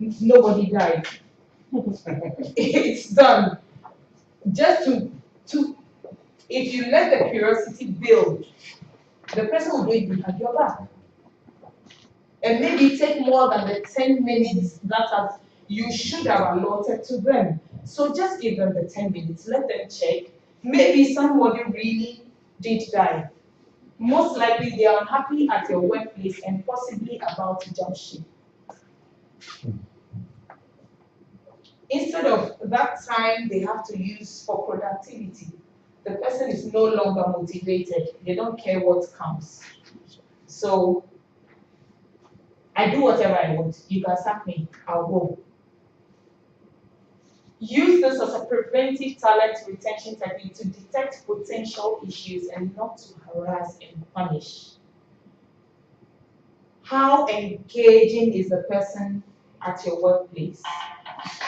If nobody died. It's done. Just to if you let the curiosity build, the person will do it behind your back. And maybe take more than the 10 minutes that you should have allotted to them. So just give them the 10 minutes, let them check. Maybe somebody really did die. Most likely they are unhappy at your workplace and possibly about to jump ship. Instead of that time they have to use for productivity, the person is no longer motivated. They don't care what comes. So I do whatever I want. You can sack me, I'll go. Use this as a preventive talent retention technique to detect potential issues and not to harass and punish. How engaging is the person at your workplace?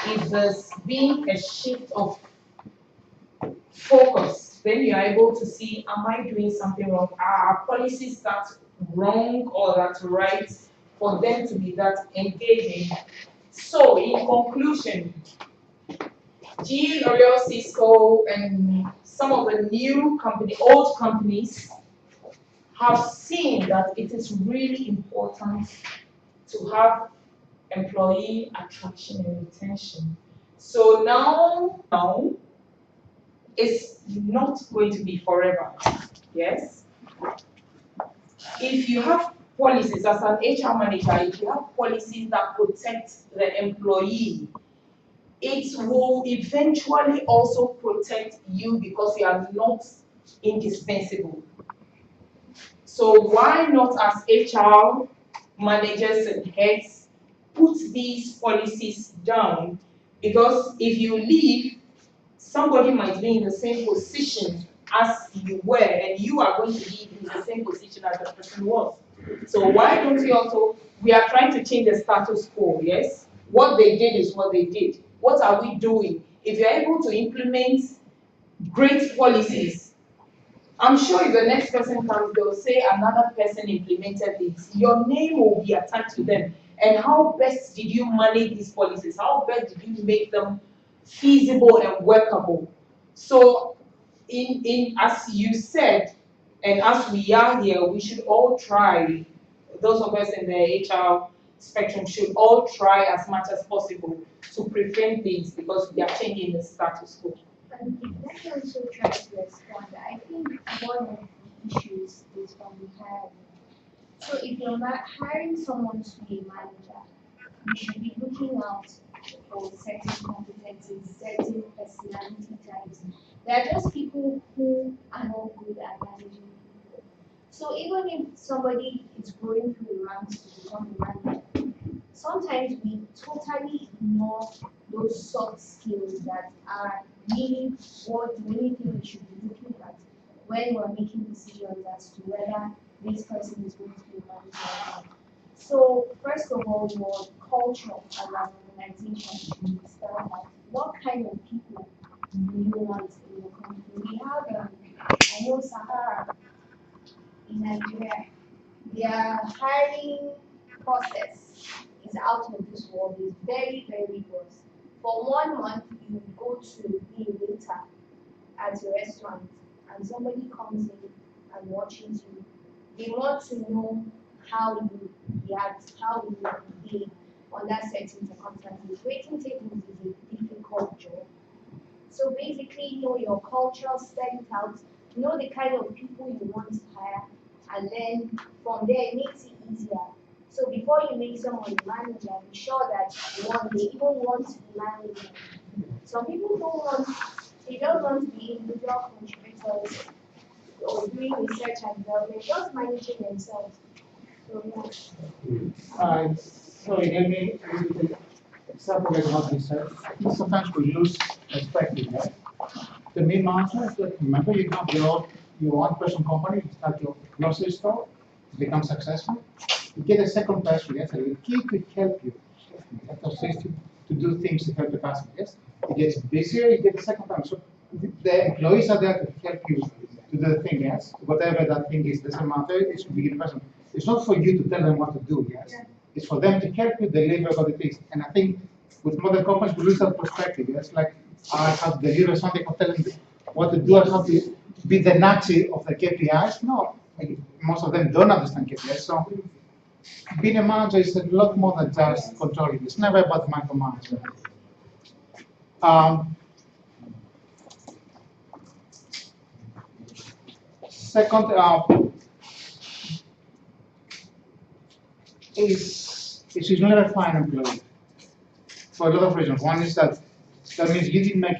If there's been a shift of focus, then you are able to see, am I doing something wrong? Are our policies that wrong or that right for them to be that engaging? So in conclusion, GE, L'Oreal, Cisco, and some of the old companies have seen that it is really important to have employee attraction and retention. So now it's not going to be forever, yes? If you have policies as an HR manager, if you have policies that protect the employee, it will eventually also protect you because you are not indispensable. So why not, as HR managers and heads, put these policies down? Because if you leave, somebody might be in the same position as you were, and you are going to be in the same position as the person was. So why don't we also, we are trying to change the status quo, yes? What they did is what they did. What are we doing? If you're able to implement great policies, I'm sure if the next person comes, they'll say another person implemented this. Your name will be attached to them. And how best did you manage these policies? How best did you make them feasible and workable? So as you said, and as we are here, we should all try, those of us in the HR spectrum should all try as much as possible to prevent these because we are changing the status quo. Let me also try to respond. I think one of the issues is from the hiring. So if you're not hiring someone to be a manager, you should be looking out for certain competencies, certain personality types. There are just people who are not good at managing people. So even if somebody is going through the ranks to become a manager, sometimes we totally ignore those soft skills that are really what the only thing we should be looking at when we're making decisions as to whether this person is going to be a manager or not. So first of all, your culture as an organization should start out. What kind of people do you want in your company? We have, I know Sahara in Nigeria, their hiring process is out of this world. It's very, very gross. For 1 month, you go to be a waiter at a restaurant, and somebody comes in and watches you. They want to know how you react, how you behave under certain circumstances. Waiting tables is a difficult job. So basically, know your culture, set it out, know the kind of people you want to hire, and then from there, it makes it easier. So before you make someone a manager, be sure that they even want to be manager. Some people they don't want to be individual contributors or doing research and development, just managing themselves. So yeah. So you gave me an example of what research. I think sometimes we lose perspective, right? The main answer is that remember you have your one-person company, you start your grocery store, it becomes successful. You get a second person, yes, and the key to help you, to assist you to do things to help the customer, yes. It gets busier, you get a second person. So the employees are there to help you to do the thing, yes. Whatever that thing is, doesn't matter, it should be the person. It's not for you to tell them what to do, yes. Yeah. It's for them to help you deliver what it is. And I think with modern companies, we lose that perspective, yes. Like, I have to deliver something, I'm telling them what to do, I have to be the Nazi of the KPIs. No, most of them don't understand KPIs. So being a manager is a lot more than just controlling. It's never about micromanagement. Second, is you never find an employee for a lot of reasons. One is that means you didn't make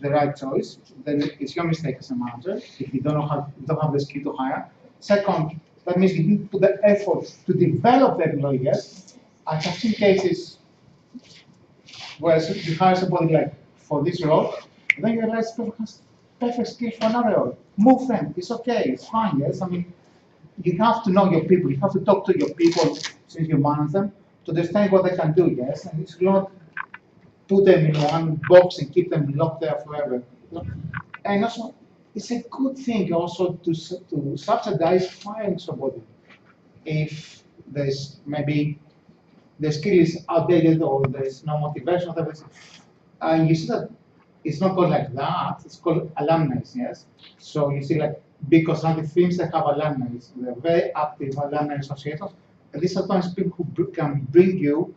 the right choice. Then it's your mistake as a manager if you don't have the skill to hire. Second, that means you didn't put the effort to develop the employee yet. I have seen cases where you hire somebody like for this role, and then you realize people has perfect skill for another role. Move them. It's okay. It's fine. Yes. I mean, you have to know your people. You have to talk to your people since you manage them to understand what they can do. Yes, and it's not put them in one box and keep them locked there forever. And also, it's a good thing also to subsidize firing somebody if there's maybe the skill is outdated or there's no motivation. And you see that it's not called like that, it's called alumni, yes? So you see like big consulting firms that have alumni, they're very active alumni associations, and these are sometimes people who can bring you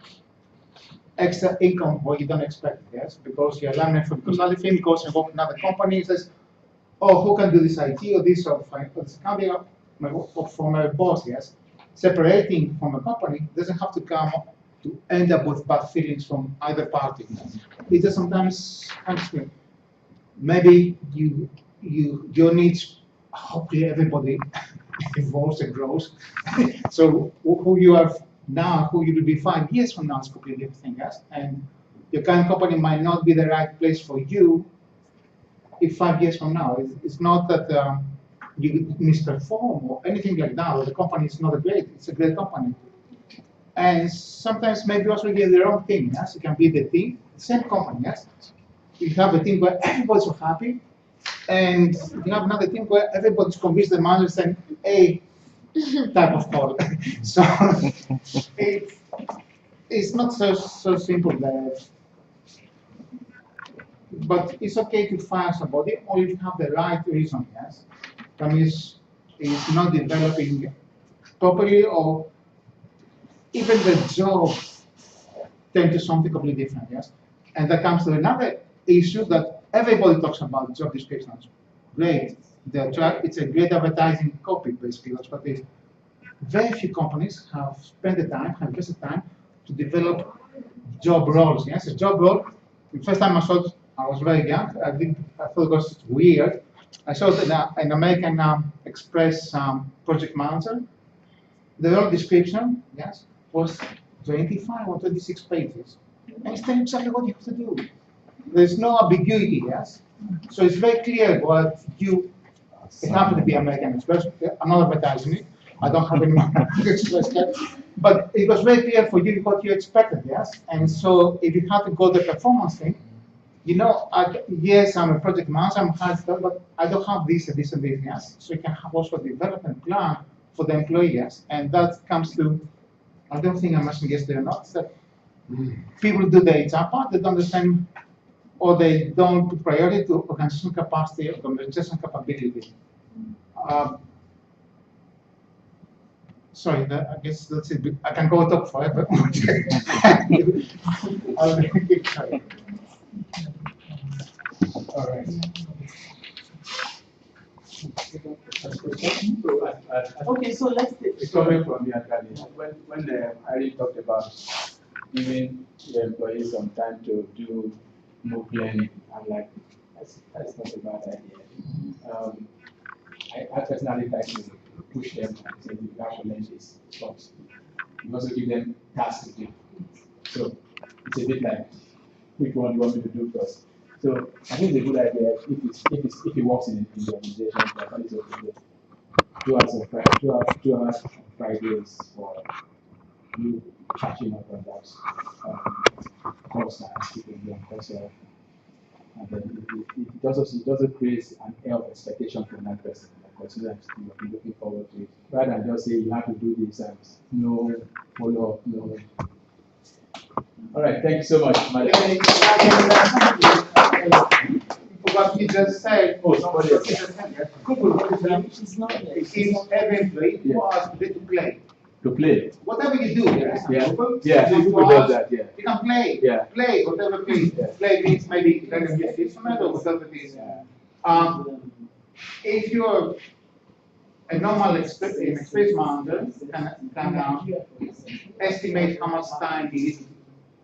extra income what you don't expect, yes? Because your alumni from consulting firm goes and works in another company and says, oh, who can do this IT or this or this accounting or from a boss, yes? Separating from a company doesn't have to come to end up with bad feelings from either party. It just sometimes comes to maybe your needs, hopefully everybody evolves and grows. So who you are now, who you will be 5 years from now is completely different, yes? And your current company might not be the right place for you if 5 years from now. It's not that you misperform or anything like that, or the company is not great, it's a great company. And sometimes maybe also you get the wrong thing, yes? It can be the team, same company, yes? You have a team where everybody's so happy, and you have another team where everybody's convinced the manager saying A type of call. So it's not so simple there. But it's okay to fire somebody only if you have the right reason, yes? That means it's not developing properly, or even the job tend to something completely different, yes? And that comes to another issue that everybody talks about, job descriptions. Great, it's a great advertising copy, basically, that's what it is. Very few companies have spent the time, have invested time to develop job roles, yes? A job role, the first time I saw it, I was very young, I thought it was weird. I saw it in an American Express project manager. The role description, yes, was 25 or 26 pages. And it's telling exactly what you have to do. There's no ambiguity, yes? So it's very clear what you, it happened to be American Express, I'm not advertising it, I don't have any American Express yet, but it was very clear for you what you expected, yes? And so if you have to go the performance thing, you know, yes, I'm a project manager, I'm hard stuff, but I don't have this and this and this, yes? So you can have also a development plan for the employees, and that comes to, I don't think I mentioned yesterday or not, that people do the HR part, they don't understand, or they don't put priority to organizational capacity, organizational capability. Sorry, I guess that's it. I can go talk forever. I'll keep trying. All right. Okay, so let's take. It's coming from the academy. When Ari talked about giving the employees some time to do more planning, I'm like, that's not a bad idea. I personally like to push them and say, you have to learn this first. You also give them tasks to do. So it's a bit like, which one do you want me to do first? So I think it's a good idea if it works in the organization, that it's okay. 2 hours of Friday, 2 hours on Fridays for you catching up on that course and keeping them yourself. And then it also creates an air of expectation from that person. Because you will be looking forward to it. Rather than just say you have to do this and no follow up, no. All right, thank you so much, Madam. What you just said, Oh, somebody else. It's not every employee who asks to play. To play. Whatever you do, yes. Yeah. People does that, yeah. You can play. Yeah. Play, whatever it is. Yeah. Play means maybe learning your instrument or whatever it is. If you're a normal experience manager, can estimate how much time you need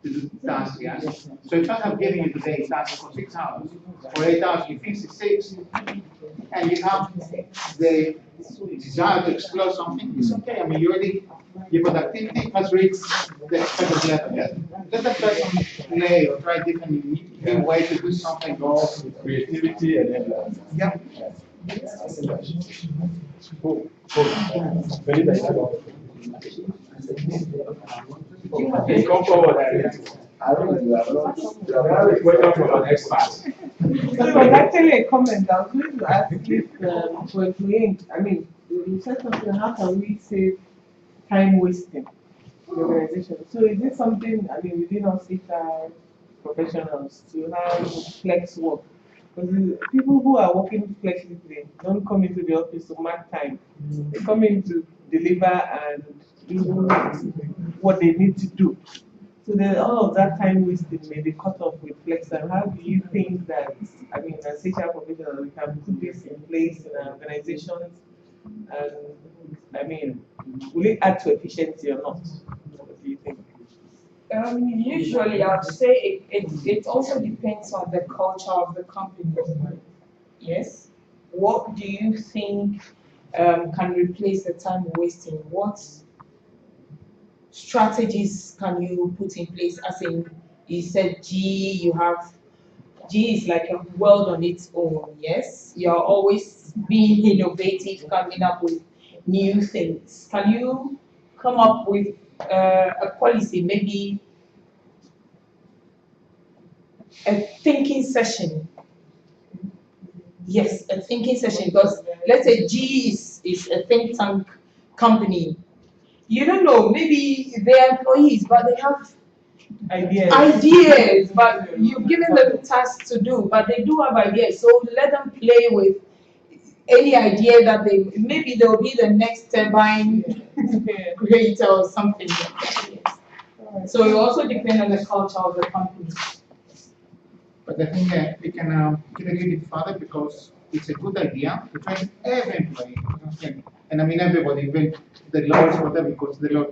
to do the task, yes? So if I have given you today task for 6 hours, for 8 hours you finish 6, and you have the desire to explore something, it's okay. I mean, your productivity has reached the expected level, yes? Let the person play or try different new way to do something. Creativity and then. Yeah. Cool. Very nice. Okay, come forward. I don't know. Welcome from an expert. So it was actually a comment. I was going to ask if for employing, I mean, you said something, how can we save time wasting in the organization? So is this something, I mean, within our sector, professionals to have flex work. Because people who are working flexibly don't come into the office to mark time. They come in to deliver and do what they need to do. So then all of that time wasted may be cut off with flex. And how do you think that, I mean, as HR professionals, we can put this in place in our organizations? And I mean, will it add to efficiency or not? What do you think? Usually, I'd say it also depends on the culture of the company. Yes. What do you think can replace the time wasting? What strategies can you put in place? As in, you said G is like a world on its own. Yes, you're always being innovative, coming up with new things. Can you come up with a policy, maybe a thinking session? Yes, a thinking session, because let's say G is a think tank company. You don't know, maybe they're employees, but they have ideas, but you've given them tasks to do, but they do have ideas. So let them play with any idea that maybe they'll be the next turbine creator or something. So it also depends on the culture of the company. But I think we can integrate it further because it's a good idea to train every employee. And I mean everybody, even the lawyers, whatever, because the law.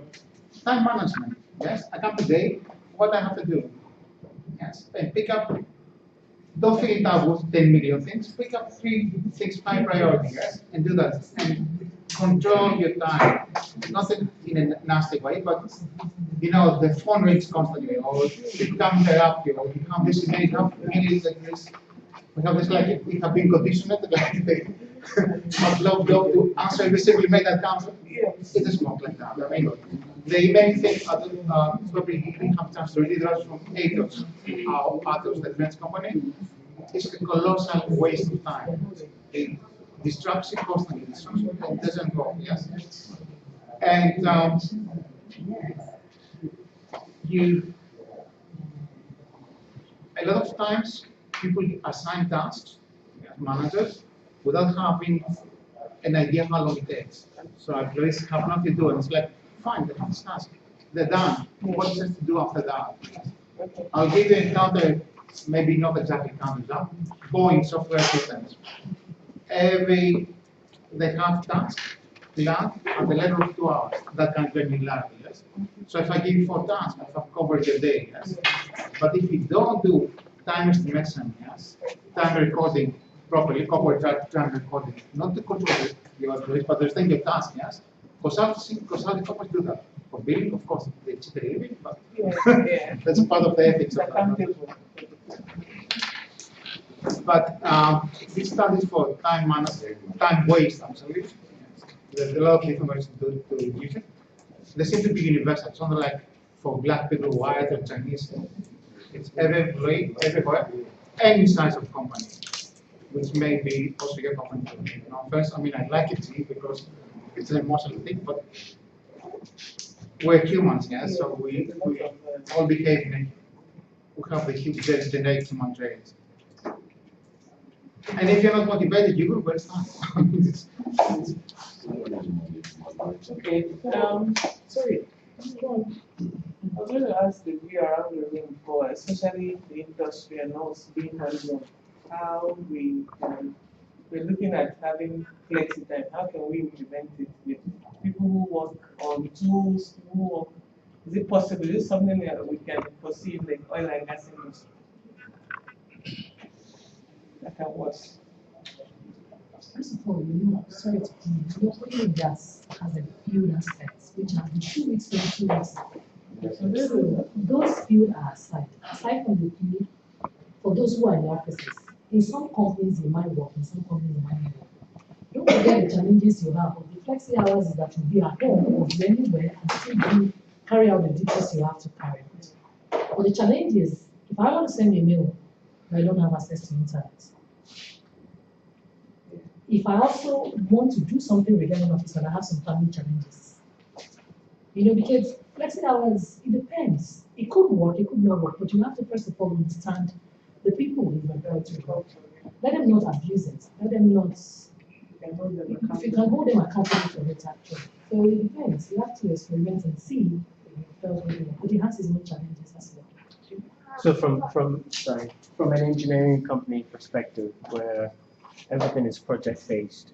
Time management, yes? I come today, what I have to do? Yes, and pick up, don't fill it out with 10 million things, pick up 3, 6, 5 priorities, yes? And do that. And control your time. Not in a nasty way, but you know, the phone rings constantly, or it comes up, you know, it comes this minute, like this. We have this like we have been conditioned like they love to answer every single email that comes. It is not like that. I mean, the email thing, probably we have chance to read it from Atos, the French company. It's a colossal waste of time. It distracts you constantly. It doesn't go. Yes, and a lot of times people assign tasks, managers, without having an idea how long it takes. So employees have nothing to do, and it's like, fine, they have this task, they're done. What is to do after that? I'll give you a counter, maybe not exactly counter job, Boeing software systems. They have tasks planned at the level of 2 hours, that kind of granularity, yes? So if I give you 4 tasks, I have covered your day, yes? But if you don't do time estimation, yes, time recording properly, corporate time recording, not to control your employees, but understand your task, yes. Consulting companies do that. For billing, of course, they cheat a little bit, but that's part of the ethics of that. But this studies for time management, time waste, absolutely. There's a lot of information to use it. They seem to be universal. It's not like for black people, white, or Chinese. It's every everywhere, any size of company, which may be also your company. You know, first, I mean, I like it because it's an emotional thing, but we're humans, yeah, so we all behave in we have the generic human traits. And if you're not motivated, you will waste time. Okay, sorry. I was going to ask the view around the room for especially the industry and us being hands-on, how we're looking at having flexi time. How can we implement it with people who work on tools, who work? Is it possible? Is it something that we can foresee in the oil and gas industry? That can work. First of all, you know, sorry to come, your oil and gas has a field aspects, which are the 2 weeks and 2 weeks. So those fields are aside from the field, for those who are in the offices. In some companies, you might work, in some companies, you might not work. Don't forget the challenges you have. The flexi hours is that you'll be at home or be anywhere and still carry out the duties you have to carry out. But the challenge is, if I want to send a mail, I don't have access to internet. If I also want to do something regarding office and I have some family challenges, you know, because Flexi hours, it depends. It could work, it could not work, but you have to first of all understand the people you've employed to work. Let them not abuse it. Let them not. If you can hold them accountable for it, actually. So it depends. You have to experiment and see if it does really work. But it has its own challenges as well. So from an engineering company perspective, where everything is project-based,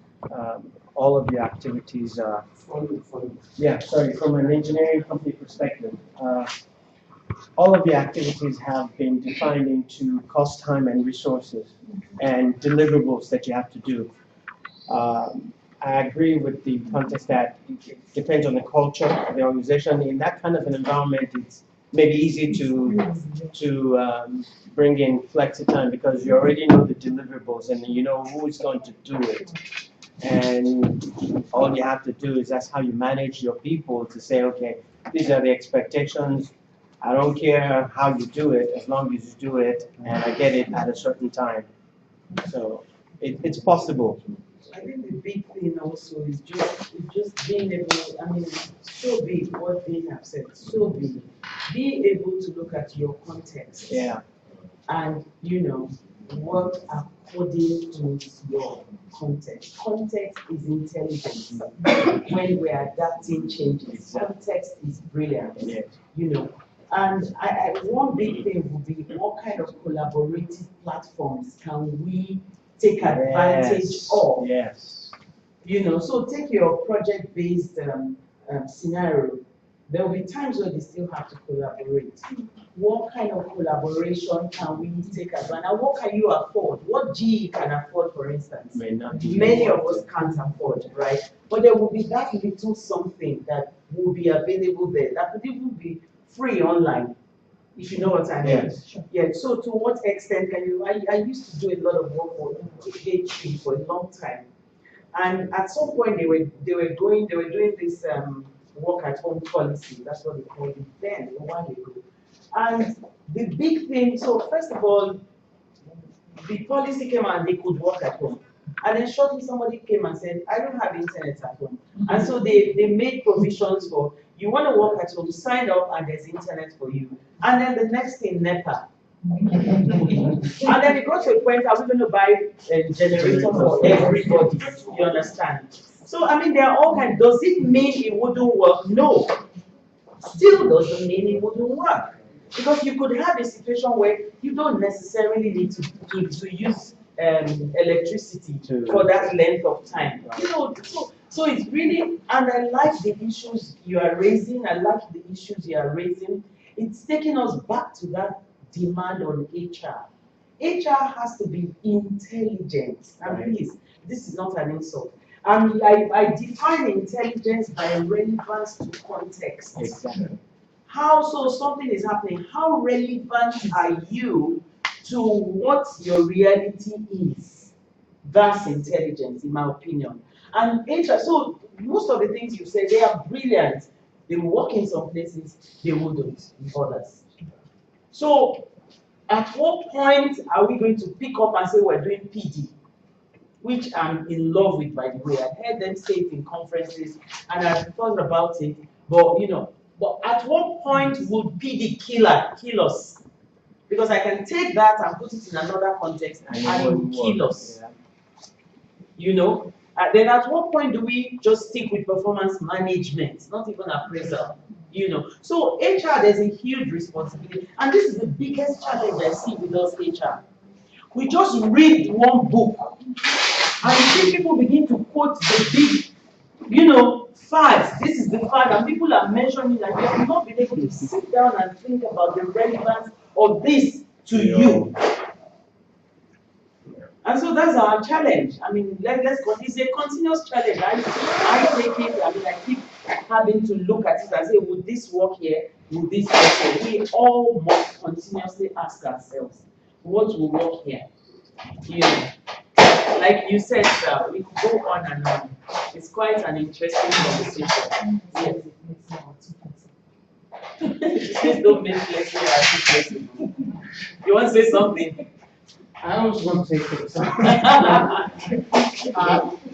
all of the activities are, from an engineering company perspective, all of the activities have been defined into cost, time, and resources, and deliverables that you have to do. I agree with the context that it depends on the culture of the organization. In that kind of an environment, it's maybe easy to bring in flexi time because you already know the deliverables and you know who is going to do it. And all you have to do is that's how you manage your people to say, okay, these are the expectations. I don't care how you do it, as long as you do it, and I get it at a certain time. So it's possible. I think the big thing also is just being able, I mean, so big, what they have said, so big. Being able to look at your context. Yeah. And, you know, work according to your context. Context is intelligence. When we're adapting changes, context is brilliant. Yes. You know. And one big thing would be what kind of collaborative platforms can we take advantage of? Yes. You know, so take your project-based scenario. There will be times where they still have to collaborate. What kind of collaboration can we take advantage? And what can you afford? What GE can afford, for instance? May not be. Many of us can't afford, right? But there will be that little something that will be available there that could even be free online, if you know what I mean. Yes. Yeah. So to what extent can you? I used to do a lot of work for HP for a long time, and at some point they were doing this work at home policy. That's what they called it then, a while ago. And the big thing. So first of all, the policy came and they could work at home. And then shortly somebody came and said, I don't have internet at home. And so they made provisions for, you want to work at home, sign up and there's internet for you. And then the next thing, NEPA. And then it got to a point, are we going to buy a generator for everybody? You understand? So, I mean, there are all kinds. Does it mean it wouldn't work? No. Still doesn't mean it wouldn't work. Because you could have a situation where you don't necessarily need to use electricity for that length of time. You know, so it's really, and I like the issues you are raising. I like the issues you are raising. It's taking us back to that demand on HR. HR has to be intelligent. And please, this is not an insult. I define intelligence by relevance to context. Exactly. How so something is happening? How relevant are you to what your reality is? That's intelligence, in my opinion. And HR, so most of the things you say, they are brilliant. They will work in some places, they wouldn't in others. So at what point are we going to pick up and say we're doing PD? Which I'm in love with, by the way. I've heard them say it in conferences, and I've thought about it. But you know, but at what point would PD kill us? Because I can take that and put it in another context, and it will kill us. Yeah. You know. Then at what point do we just stick with performance management, not even appraisal? You know. So HR, there's a huge responsibility, and this is the biggest challenge I see with us HR. We just read one book, and you see people begin to quote the big, you know, facts. This is the fact, and people are mentioning that you have not been able to sit down and think about the relevance of this to you. And so that's our challenge. I mean, it's a continuous challenge. I take it, I mean, I keep having to look at it and say, would this work here? Would this work here? We all must continuously ask ourselves, what will work here? You know, like you said, we could go on and on. It's quite an interesting conversation. Yes. Please don't make flexible as flexible. You want to say something? I also want to say something.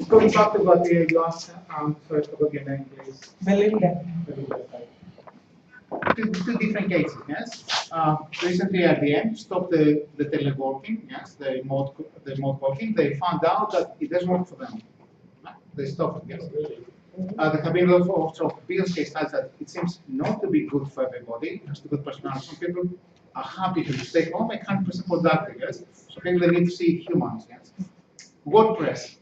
We talked about the last, sorry, I forgot your name, please. Belinda. two different cases, yes. Recently IBM stopped the teleworking, yes, the remote working. They found out that it doesn't work for them. They stopped it, yes. There have been lots of business case studies that it seems not to be good for everybody. It has to be good personality. Some people are happy to stay home and 100% productive, yes. So people they need to see humans, yes. WordPress,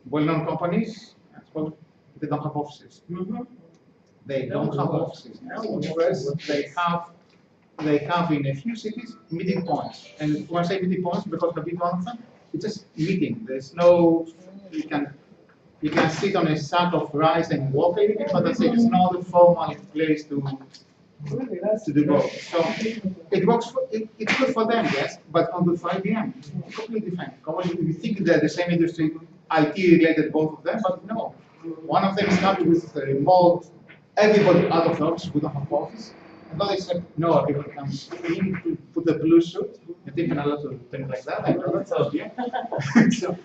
well-known companies, yes, well, they don't have offices. They don't have offices. WordPress, they have in a few cities meeting points. And when I say meeting points, because the big one of them, it's just meeting. There's no, you can sit on a sack of rice and walk a little bit, but that's it. It's not a formal place to do both. So it works for, it's good for them, yes, but on the for IBM, it's completely different. You think they're the same industry, IT related, both of them, but no. One of them started with the remote, everybody out of the office, we don't have office. And then they said, no, everybody comes, you need to put the blue suit, and think a lot of things like that. I know that's IBM. So,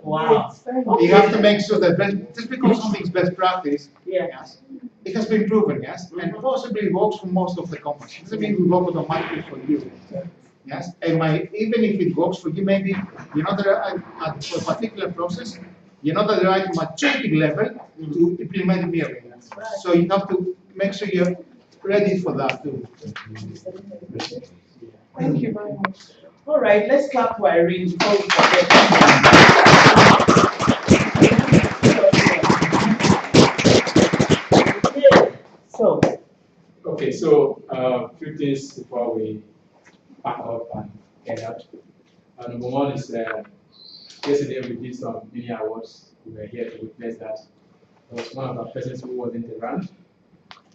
Wow. you have to make sure that just because something is best practice, Yeah. yes, it has been proven, yes, and possibly works for most of the companies. It doesn't mean we work automatically for you, yes. And even if it works for you, maybe you're not at for a particular process, you're not at the right maturity level to implement immediately. So you have to make sure you're ready for that too. Thank you very much. All right, let's clap for Irene before we forget. So, Okay, so few things before we pack up and get out. Number one is yesterday we did some mini awards. We were here to witness that. There was one of our persons who wasn't around,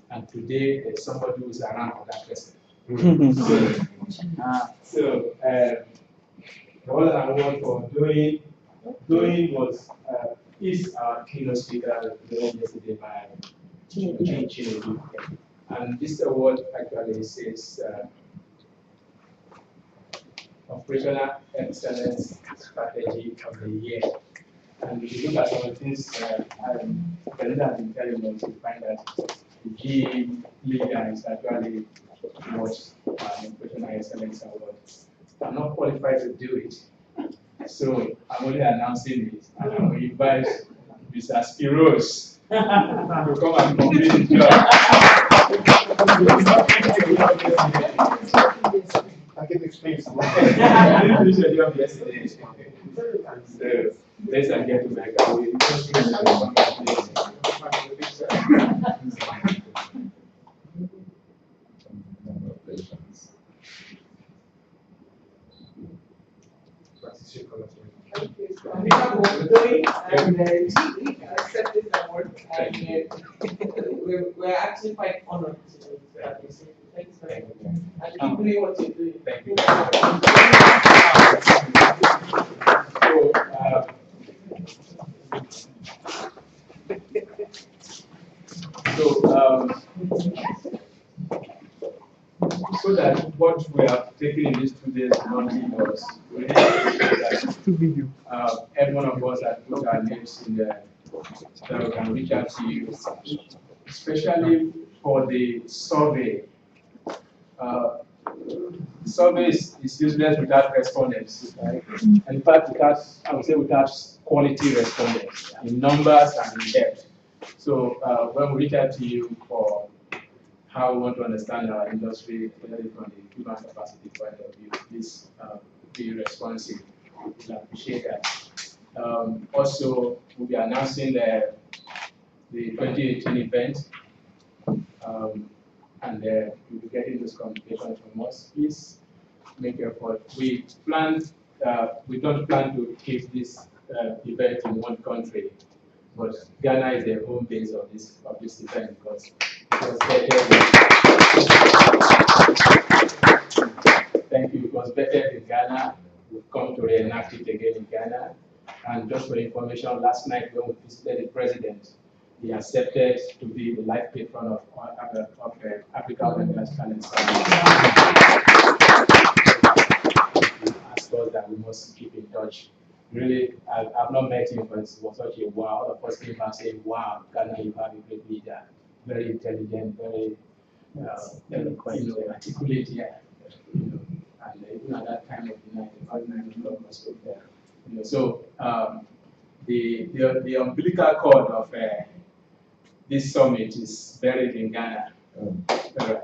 and today there's somebody who's around for that person. So the one award for doing was is our keynote speaker given yesterday by Chinedu. And this award actually says Operational Excellence Strategy of the Year. And if you look at some of things Belinda has been telling us, you find that the GE leader is actually was Operational Excellence Award. I'm not qualified to do it, so I'm only announcing it, and I will invite Mr. Spiros to come and complete the job. I can explain some. I didn't finish the job yesterday, so let's get to my On behalf of what we're doing, and GE accept this award, and we're actually quite honored to have this. Thanks very much. And keep doing what you're doing. Thank you. So that what we are taking in these 2 days monthly was really that every one of us has put our names in there that we can reach out to you, especially for the survey. Survey is useless without respondents. Right? In fact, I would say without quality respondents in numbers and in depth. So when we reach out to you for how we want to understand our industry, especially from the human capacity point of view, please be responsive. We appreciate that. Also, we'll be announcing the 2018 event, and you'll be getting those communications from us. Please make your effort. We don't plan to keep this event in one country, but Ghana is the home base of this event because it was better. Thank you. It was better in Ghana. We've come to reenact it again in Ghana. And just for information, last night when we visited the president, he accepted to be the life patron of Africa Oil and Gas Talent Summit. He asked us that we must keep in touch. Really, I've not met him, but it was such a wow. All of us came back saying, wow, Ghana, you have a great leader, very intelligent, very articulate here. And even at that time of the night, about 9 o'clock was there. So the umbilical cord of this summit is buried in Ghana. Right.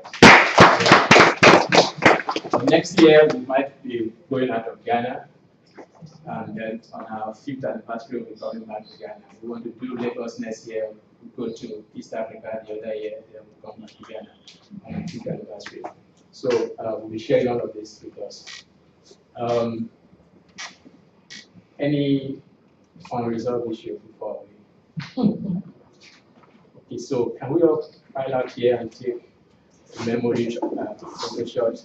Next year we might be going out of Ghana, and then on our 5th anniversary we'll be coming back to Ghana. We want to do Lagos next year. We go to East Africa the other year, then we'll come back to Ghana on our 5th anniversary. So we'll be sharing all of this with us. Any unresolved issue before we? Okay, so can we all file out here and take a memory photo shot?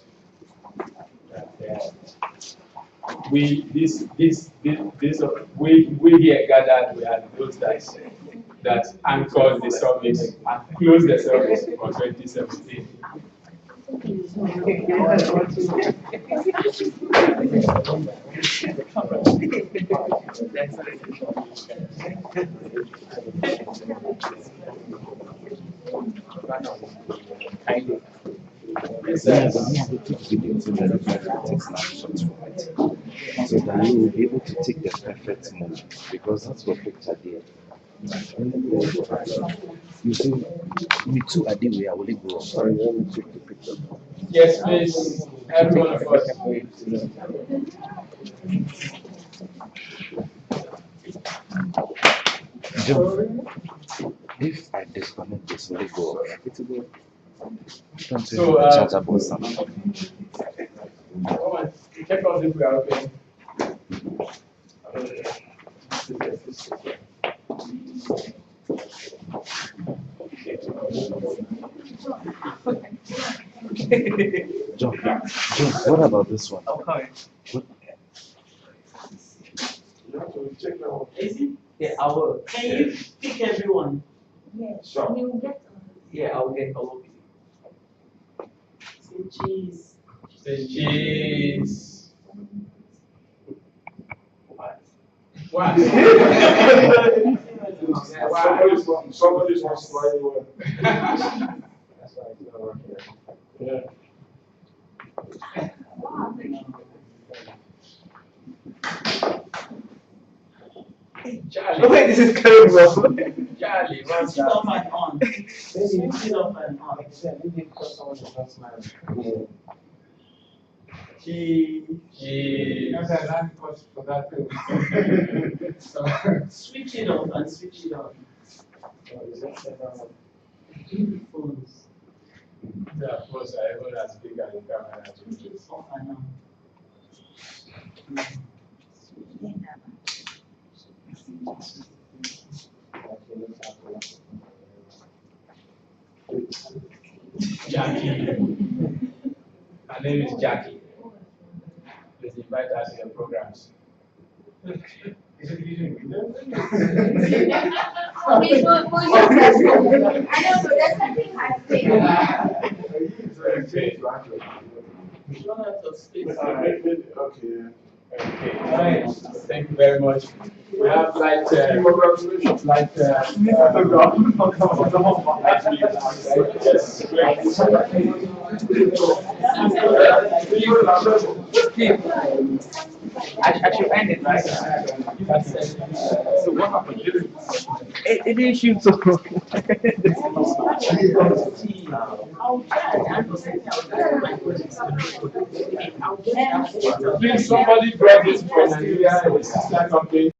We here gathered, we had those that anchored the summit and closed the service for 2017. So that you will be able to take the perfect moment, because that's what picture there. You see, me too, I did where I will go. Sorry, let me take the picture. Yes, please. Every one of us. John, if I disconnect this, will it go? So, check out if we are okay. John, what about this one? Okay. Is it? Yeah, I will. Can you pick everyone? Yeah. Sure. You will get Yeah, I will get all of you. Say cheese. Say cheese. What? Somebody's not smiling well. That's why it's not working. Yeah. Charlie. Wait, this is coming from Charlie, what's switch it off that? and on. Switch it off and on. Maybe because someone is not smiling. Cheese. For that too. Switch it off and switch it on. Phones. Yeah, of course, I even as big as the camera. Switch it off and on. Jackie. Her name is Jackie. Please invite us to your programs. Is it using Windows? We should, I know, but there's something I think. Run out of space. Okay. Okay. All right. Thank you very much. We have Congratulations. I should end it, right? So what happened? It didn't shoot so. Please, somebody grab this from Nigeria.